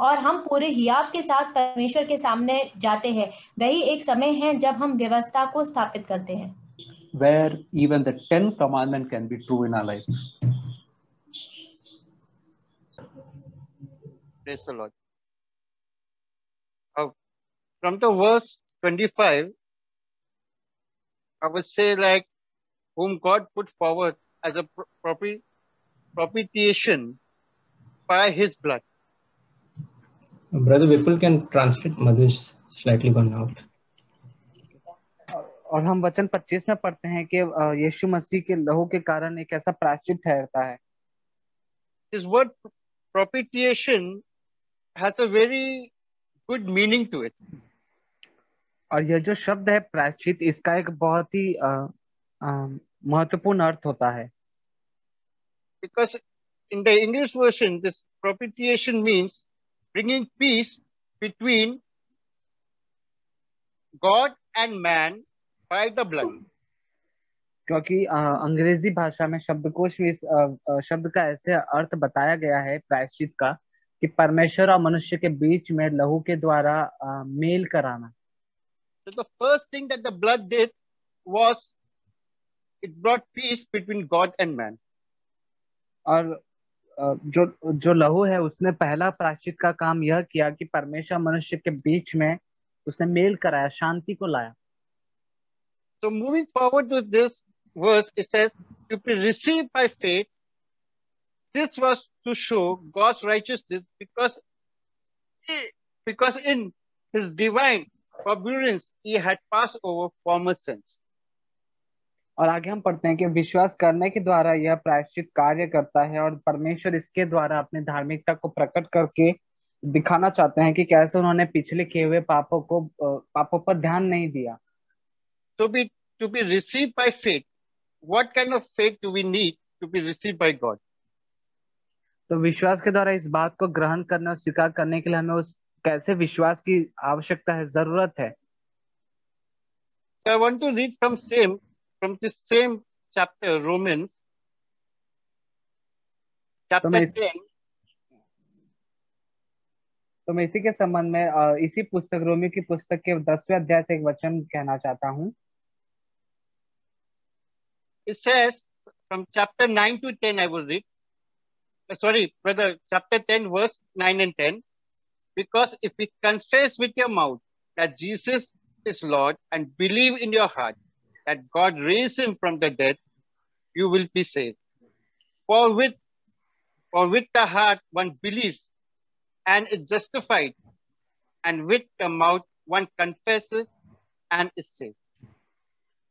और हम पूरे हियाव के साथ परमेश्वर के सामने जाते हैं, वही एक समय है जब हम व्यवस्था को स्थापित करते हैं। Where even the 10 commandments can be true in our life. Praise the Lord. From the verse 25, I would say like, whom God put forward as a propitiation by his blood. Brother Vipul can translate. Madhu is slightly gone out. और हम वचन 25 में पढ़ते हैं कि यीशु मसीह के लहू के कारण एक ऐसा प्रायश्चित ठहरता है। This word propitiation has a very good meaning to it. और यह जो शब्द है प्रायश्चित, इसका एक बहुत ही महत्वपूर्ण अर्थ होता है। Because in the English version, this propitiation means bringing peace between God and man by the blood. क्योंकि अंग्रेजी भाषा में शब्दकोश में इस शब्द का ऐसे अर्थ बताया गया है प्रायश्चित का कि परमेश्वर और मनुष्य के बीच में लहू के द्वारा मेल कराना। So the first thing that the blood did was it brought peace between God and man. और जो लहू है उसने पहला प्रायश्चित का काम यह किया कि परमेश्वर मनुष्य के बीच में उसने मेल कराया, शांति को लाया। So moving forward to this verse, it says to be received by faith. This was to show God's righteousness because in his divine forbearance he had passed over former sins. और आगे हम पढ़ते हैं कि विश्वास करने के द्वारा यह प्रायश्चित कार्य करता है और परमेश्वर इसके द्वारा अपनी धार्मिकता को प्रकट करके दिखाना चाहते हैं कि कैसे उन्होंने पिछले किए हुए पापों पर ध्यान नहीं दिया। To be received by faith. What kind of faith do we need to be received by God? तो विश्वास के द्वारा इस बात को ग्रहण करने और स्वीकार करने के लिए हमें उस कैसे विश्वास की आवश्यकता है, जरूरत है। I want to read from this same chapter, Romans, chapter 10. तो मैं इसी के संबंध में इसी पुस्तक, रोमियो की पुस्तक के 10वें अध्याय से एक वचन कहना चाहता हूँ। It says from chapter 9 to 10, I will read. Sorry, brother, chapter 10, verse 9 and 10. Because if you confess with your mouth that Jesus is Lord and believe in your heart that God raised him from the dead, you will be saved. For with the heart one believes and is justified, and with the mouth one confesses and is saved.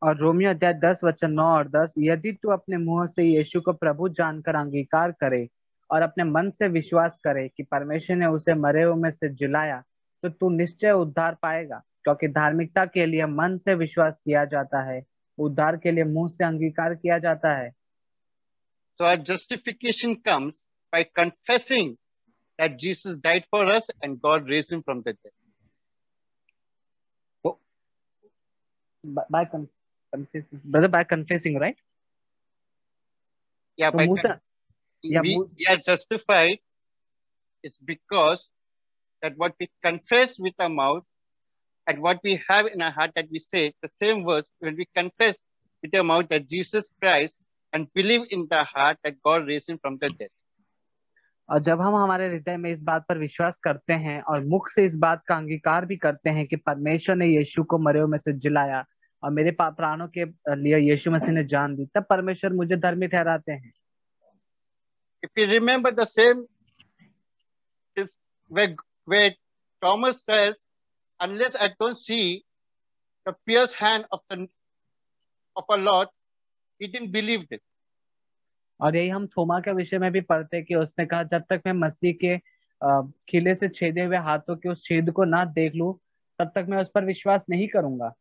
और Romeo अध्याय 10 वचन 9 और 10, यदि तू अपने मुंह से यीशु को प्रभु जानकर अंगीकार करे और अपने मन से विश्वास करे कि परमेश्वर ने उसे मरे हुए में से जिलाया, तो तू निश्चय उद्धार पाएगा। क्योंकि धार्मिकता के लिए मन से विश्वास किया जाता है, उद्धार के लिए मुंह से अंगीकार किया जाता है। So our justification comes by confessing that Jesus died for us and God raised him from the dead. By confessing, brother, by confessing, right? Yeah, we are justified is because that what we confess with our mouth and what we have in our heart that we say, the same words, when we confess with our mouth that Jesus Christ and believe in the heart that God raised him from the dead. और जब हम हमारे हृदय में इस बात पर विश्वास करते हैं और मुख से इस बात का अंगीकार भी करते हैं कि परमेश्वर ने यीशु को मरे हुए में से जिलाया और मेरे प्राणों के लिए यीशु मसीह ने जान दी, तब परमेश्वर मुझे धर्मी ठहराते हैं। If you remember the same is where Thomas says, unless I don't see the pierced hand of our Lord, he didn't believe it. और यही हम थोमा के विषय में भी पढ़ते हैं कि उसने कहा, जब तक मैं मसीह के खिले से छेदे हुए हाथों के उस छेद को ना देख लूं, तब तक मैं उस पर विश्वास नहीं करूंगा।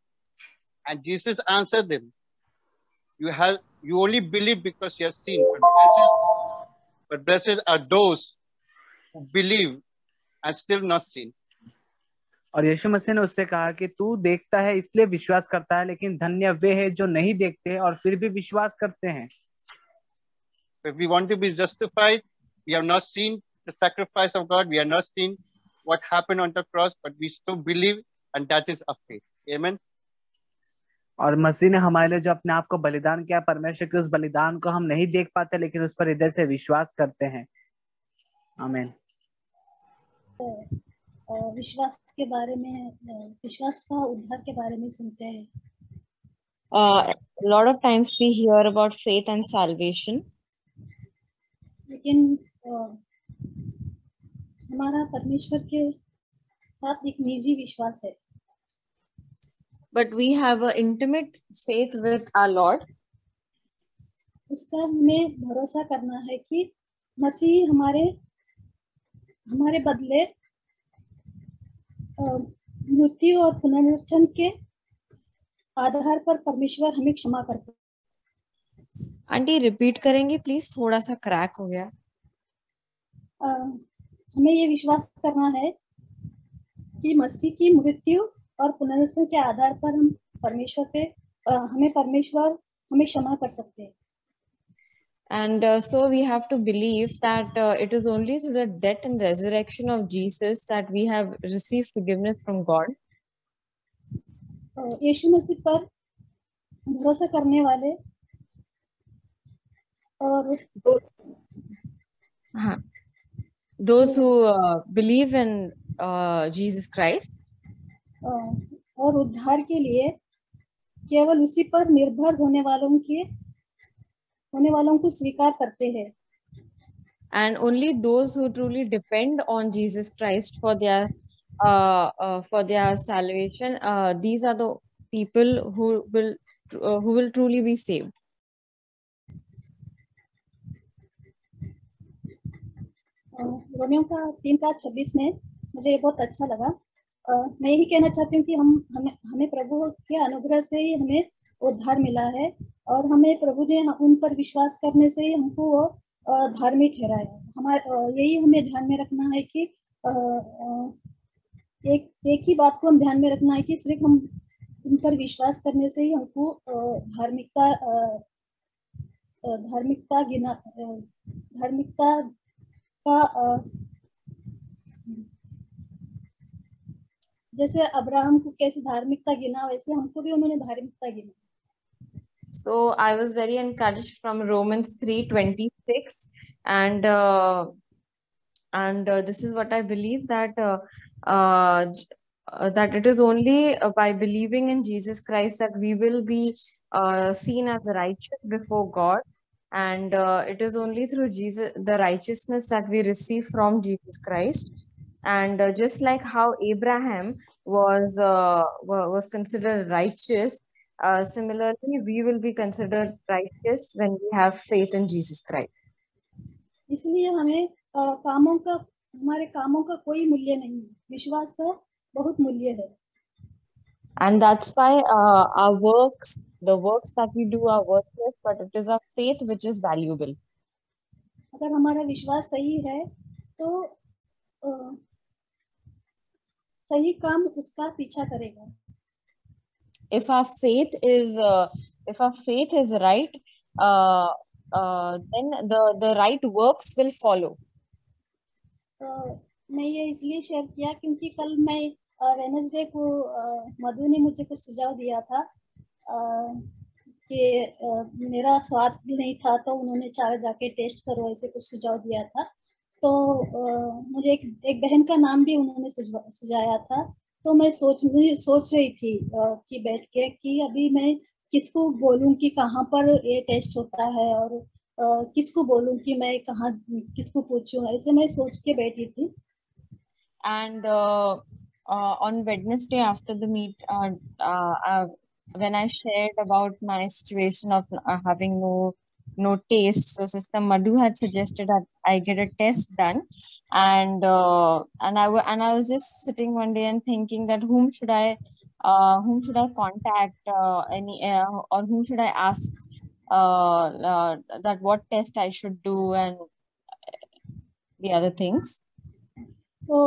And Jesus answered them, you only believe because you have seen, but blessed are those who believe and still not seen. और यीशु मसीह ने उससे कहा कि तू देखता है इसलिए विश्वास करता है, लेकिन धन्य वे हैं जो नहीं देखते और फिर भी विश्वास करते हैं। If we want to be justified, we have not seen the sacrifice of God, we have not seen what happened on the cross, but we still believe, and that is our faith. Amen. और मसीह ने हमारे लिए जो अपने आप को बलिदान किया, परमेश्वर के उस बलिदान को हम नहीं देख पाते, लेकिन उस पर हृदय से विश्वास करते हैं। आमीन। विश्वास के बारे में, विश्वास का उद्धार के बारे में सुनते हैं। Lot of times we hear about faith and salvation. लेकिन हमारा परमेश्वर के साथ एक निजी विश्वास है। But we have an intimate faith with our Lord. उसका हमें भरोसा करना है कि मसीह हमारे बदले मृत्यु और पुनरुत्थान के आधार पर परमेश्वर हमें क्षमा करते। आंटी रिपीट करेंगे प्लीज, थोड़ा सा क्रैक हो गया। हमें ये विश्वास करना है कि मसीह की मृत्यु और पुनरुत्थान के आधार पर हम परमेश्वर हमें क्षमा कर सकते हैं। And so we have to believe that it is only through the death and resurrection of Jesus that we have received forgiveness from God. यीशु मसीह पर भरोसा करने वाले और those who believe in Jesus Christ और उद्धार के लिए केवल उसी पर निर्भर होने वालों को स्वीकार करते हैं। And only those who truly depend on Jesus Christ for their salvation, these are the people who will truly be saved. Romeo का 3:26 में मुझे ये बहुत अच्छा लगा। मैं यही कहना चाहती हूँ कि हमें प्रभु के अनुग्रह से ही हमें उद्धार मिला है और हमें प्रभु ने उन पर विश्वास करने से ही हमको वो धार्मिक ठहराया। यही हमें ध्यान में रखना है कि एक ही बात को हम ध्यान में रखना है कि सिर्फ हम उन पर विश्वास करने से ही हमको धार्मिकता का जैसे अब्राहम को कैसे धार्मिकता गिना, वैसे हमको भी उन्होंने धार्मिकता गिना. So I was very encouraged from Romans 3:26, and this is what I believe, that that it is only by believing in Jesus Christ that we will be seen as righteous before God, and it is only through Jesus, the righteousness that we receive from Jesus Christ. And just like how Abraham was considered righteous, similarly we will be considered righteous when we have faith in Jesus Christ. इसलिए हमें हमारे कामों का कोई मूल्य नहीं, विश्वास का बहुत मूल्य है. And that's why our works, the works that we do are worthless, but it is our faith which is valuable. अगर हमारा विश्वास सही है तो सही काम उसका पीछा करेगा. If our faith is right, then the right works will follow. मैं ये इसलिए शेयर किया क्योंकि कल मैं वेडनेसडे को मधु ने मुझे कुछ सुझाव दिया था कि मेरा स्वाद नहीं था, तो उन्होंने जाके टेस्ट करो, ऐसे कुछ सुझाव दिया था. तो मुझे एक बहन का नाम भी उन्होंने सुझाया था. तो मैं सोच रही थी कि बैठ के कि अभी मैं किसको बोलूं कि कहाँ पर ये टेस्ट होता है, और किसको बोलूं कि मैं कहाँ किसको पूछूं, ऐसे मैं सोच के बैठी थी. And on Wednesday after the meet, when I shared about my situation of having no taste, so Sister Madhu had suggested that I get a test done, and I was just sitting one day and thinking that whom should I contact, or whom should I ask that what test I should do and the other things. तो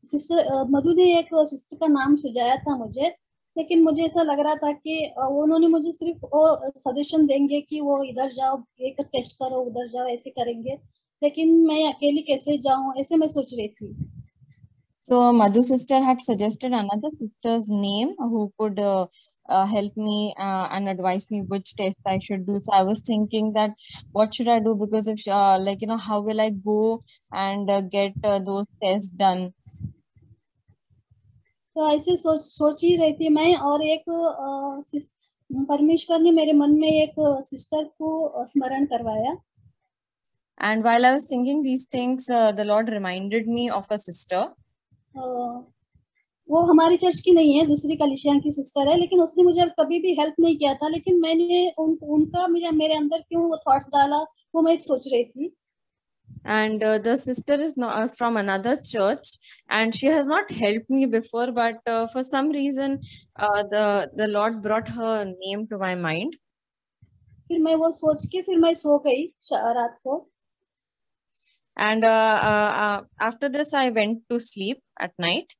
sister मधु ने एक sister का नाम सुझाया था मुझे, लेकिन मुझे ऐसा लग रहा था कि उन्होंने मुझे सिर्फ वो सजेशन देंगे कि वो इधर जाओ, एक टेस्ट करो, उधर जाओ, ऐसे करेंगे, लेकिन मैं अकेली कैसे जाऊं, ऐसे मैं सोच रही थी. So Madhu sister had suggested another sister's name who could help me and advise me which test I should do. So I was thinking that what should I do, because if how will I go and get those tests done. तो ऐसे सोच ही रही थी मैं, और एक परमेश्वर ने मेरे मन में एक सिस्टर को स्मरण करवाया. And while I was thinking these things, the Lord reminded me of a sister. वो हमारी चर्च की नहीं है, दूसरी कलीसिया की सिस्टर है, लेकिन उसने मुझे कभी भी हेल्प नहीं किया था, लेकिन मैंने उनका मेरे अंदर क्यों वो थॉट्स डाला, वो मैं सोच रही थी. And the sister is not from another church, and she has not helped me before, but for some reason the Lord brought her name to my mind. फिर मैं वो सोच के फिर मैं सो गई रात को. And after this I went to sleep at night.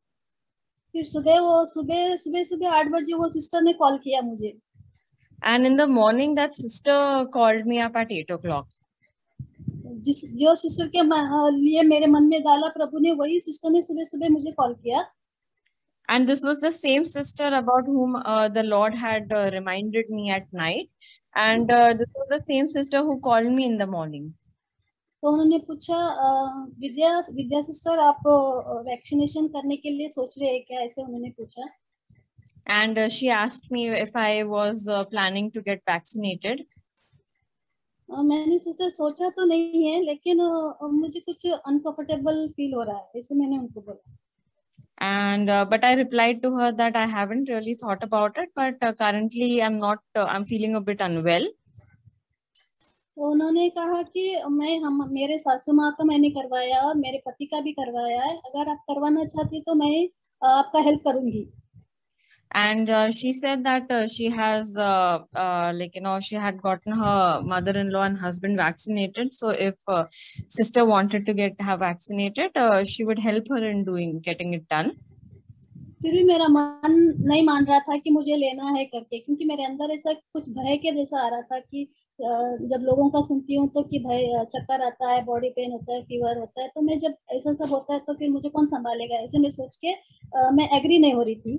फिर सुबह 8 बजे वो सिस्टर ने कॉल किया मुझे. And in the morning that sister called me up at 8 o'clock. जो सिस्टर के लिए मेरे मन में डाला प्रभु ने, वही सिस्टर ने सुबह मुझे कॉल किया. And this was the same sister about whom the Lord had reminded me at night, and this was the same sister who called me in the morning. तो उन्होंने पूछा विद्या सिस्टर आप वैक्सीनेशन करने के लिए सोच रहे हैं क्या, ऐसे उन्होंने पूछा. And she asked me if I was planning to get vaccinated. मैंने सिस्टर सोचा तो नहीं है, लेकिन मुझे कुछ अनकंफर्टेबल फील हो रहा है, ऐसे मैंने उनको बोला. And but I replied to her that I haven't really thought about it, but currently I'm feeling a bit unwell. तो उन्होंने कहा कि मेरे सासू माँ का मैंने करवाया और मेरे पति का भी करवाया है, अगर आप करवाना चाहती तो मैं आपका हेल्प करूंगी. And she said that she has she had gotten her mother-in-law and husband vaccinated, so if sister wanted to have vaccinated, she would help her in getting it done. फिर भी मेरा मन नहीं मान रहा था कि मुझे लेना है करके, क्योंकि मेरे अंदर ऐसा कुछ भय के जैसा आ रहा था कि जब लोगों का सुनती हूँ तो कि भाई चक्कर आता है, बॉडी पेन होता है, फीवर होता है, तो मैं जब ऐसा सब होता है तो फिर मुझे कौन संभालेगा, ऐसे मैं सोच के मैं एग्री नहीं हो रही थी.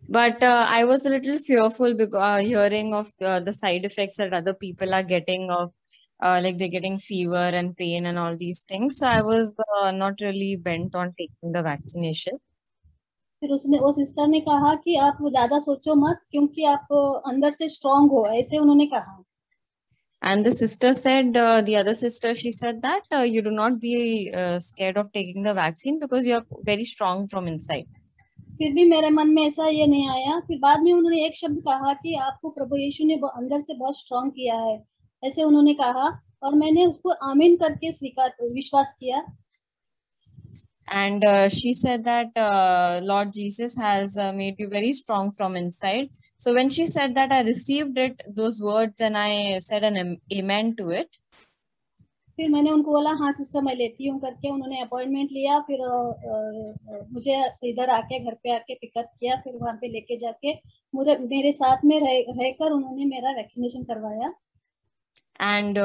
But I was a little fearful because hearing of the side effects that other people are getting of like they're getting fever and pain and all these things. So I was not really bent on taking the vaccination. फिर उसने, वो sister ने कहा कि आप ज्यादा सोचो मत, क्योंकि आप अंदर से स्ट्रांग हो, ऐसे उन्होंने कहा. And the sister said, the other sister, she said that you do not be scared of taking the vaccine because you are very strong from inside. फिर भी मेरे मन में ऐसा ये नहीं आया. फिर बाद में उन्होंने एक शब्द कहा कि आपको प्रभु यीशु ने अंदर से बहुत स्ट्रांग किया है, ऐसे उन्होंने कहा, और मैंने उसको आमीन करके विश्वास किया. And she said that Lord Jesus has made you very strong from inside. So when she said that, I received it, those words, and I said an amen to it. फिर मैंने उनको बोला हाँ सिस्टर मैं लेती हूँ करके. उन्होंने अपॉइंटमेंट लिया, फिर मुझे इधर आके घर पे आके पिकअप किया, फिर वहां पे लेके जाके मेरे साथ में रहकर उन्होंने मेरा वैक्सीनेशन करवाया. And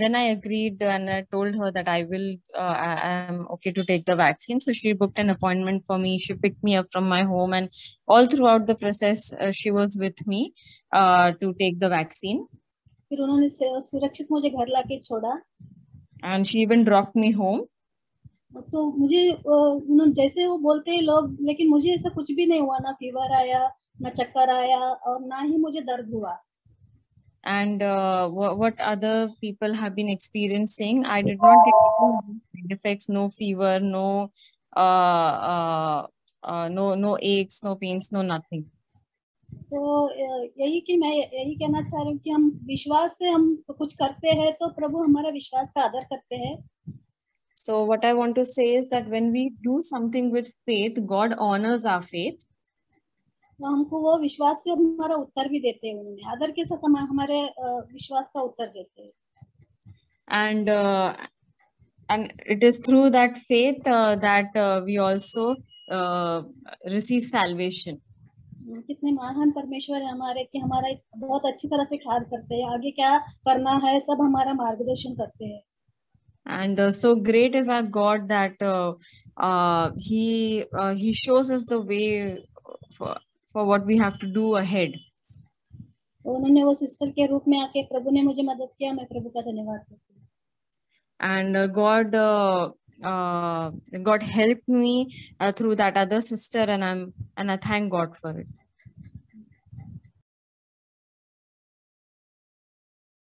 then I agreed and I told her that I am okay to take the vaccine. So she booked an appointment for me. She picked me up from my home, and all throughout the process, she was with me to take the vaccine. फिर उन्होंने सुरक्षित मुझे घर लाके छोड़ा. And she even dropped me home. तो मुझे उन्होंने जैसे वो बोलते हैं लोग, लेकिन मुझे ऐसा कुछ भी नहीं हुआ, ना फीवर आया, ना चक्कर आया, और ना ही मुझे दर्द हुआ. And what other people have been experiencing, I did not get any side effects, no fever, no no aches, no pains, no nothing. तो यही कि मैं यही कहना चाह रही हूँ कि हम विश्वास से हम कुछ करते हैं तो प्रभु हमारा विश्वास का आदर करते हैं. So what I want to say is that when we do something with faith, God honors our faith. तो हमको वो विश्वास से हमारा उत्तर भी देते हैं. उन्होंने आदर के साथ हमारे विश्वास का उत्तर देते हैं. And it is through that faith that we also receive salvation. कितने महान परमेश्वर है हमारे कि हमारा बहुत अच्छी तरह से ख्याल करते हैं, आगे क्या करना है सब हमारा मार्गदर्शन करते हैं. And so great is our God that he shows us the way for what we have to do ahead. उन्होंने वो सिस्टर के रूप में आके प्रभु ने मुझे मदद किया. मैं प्रभु का धन्यवाद करती हूँ. And God helped me through that other sister, and I thank God for it.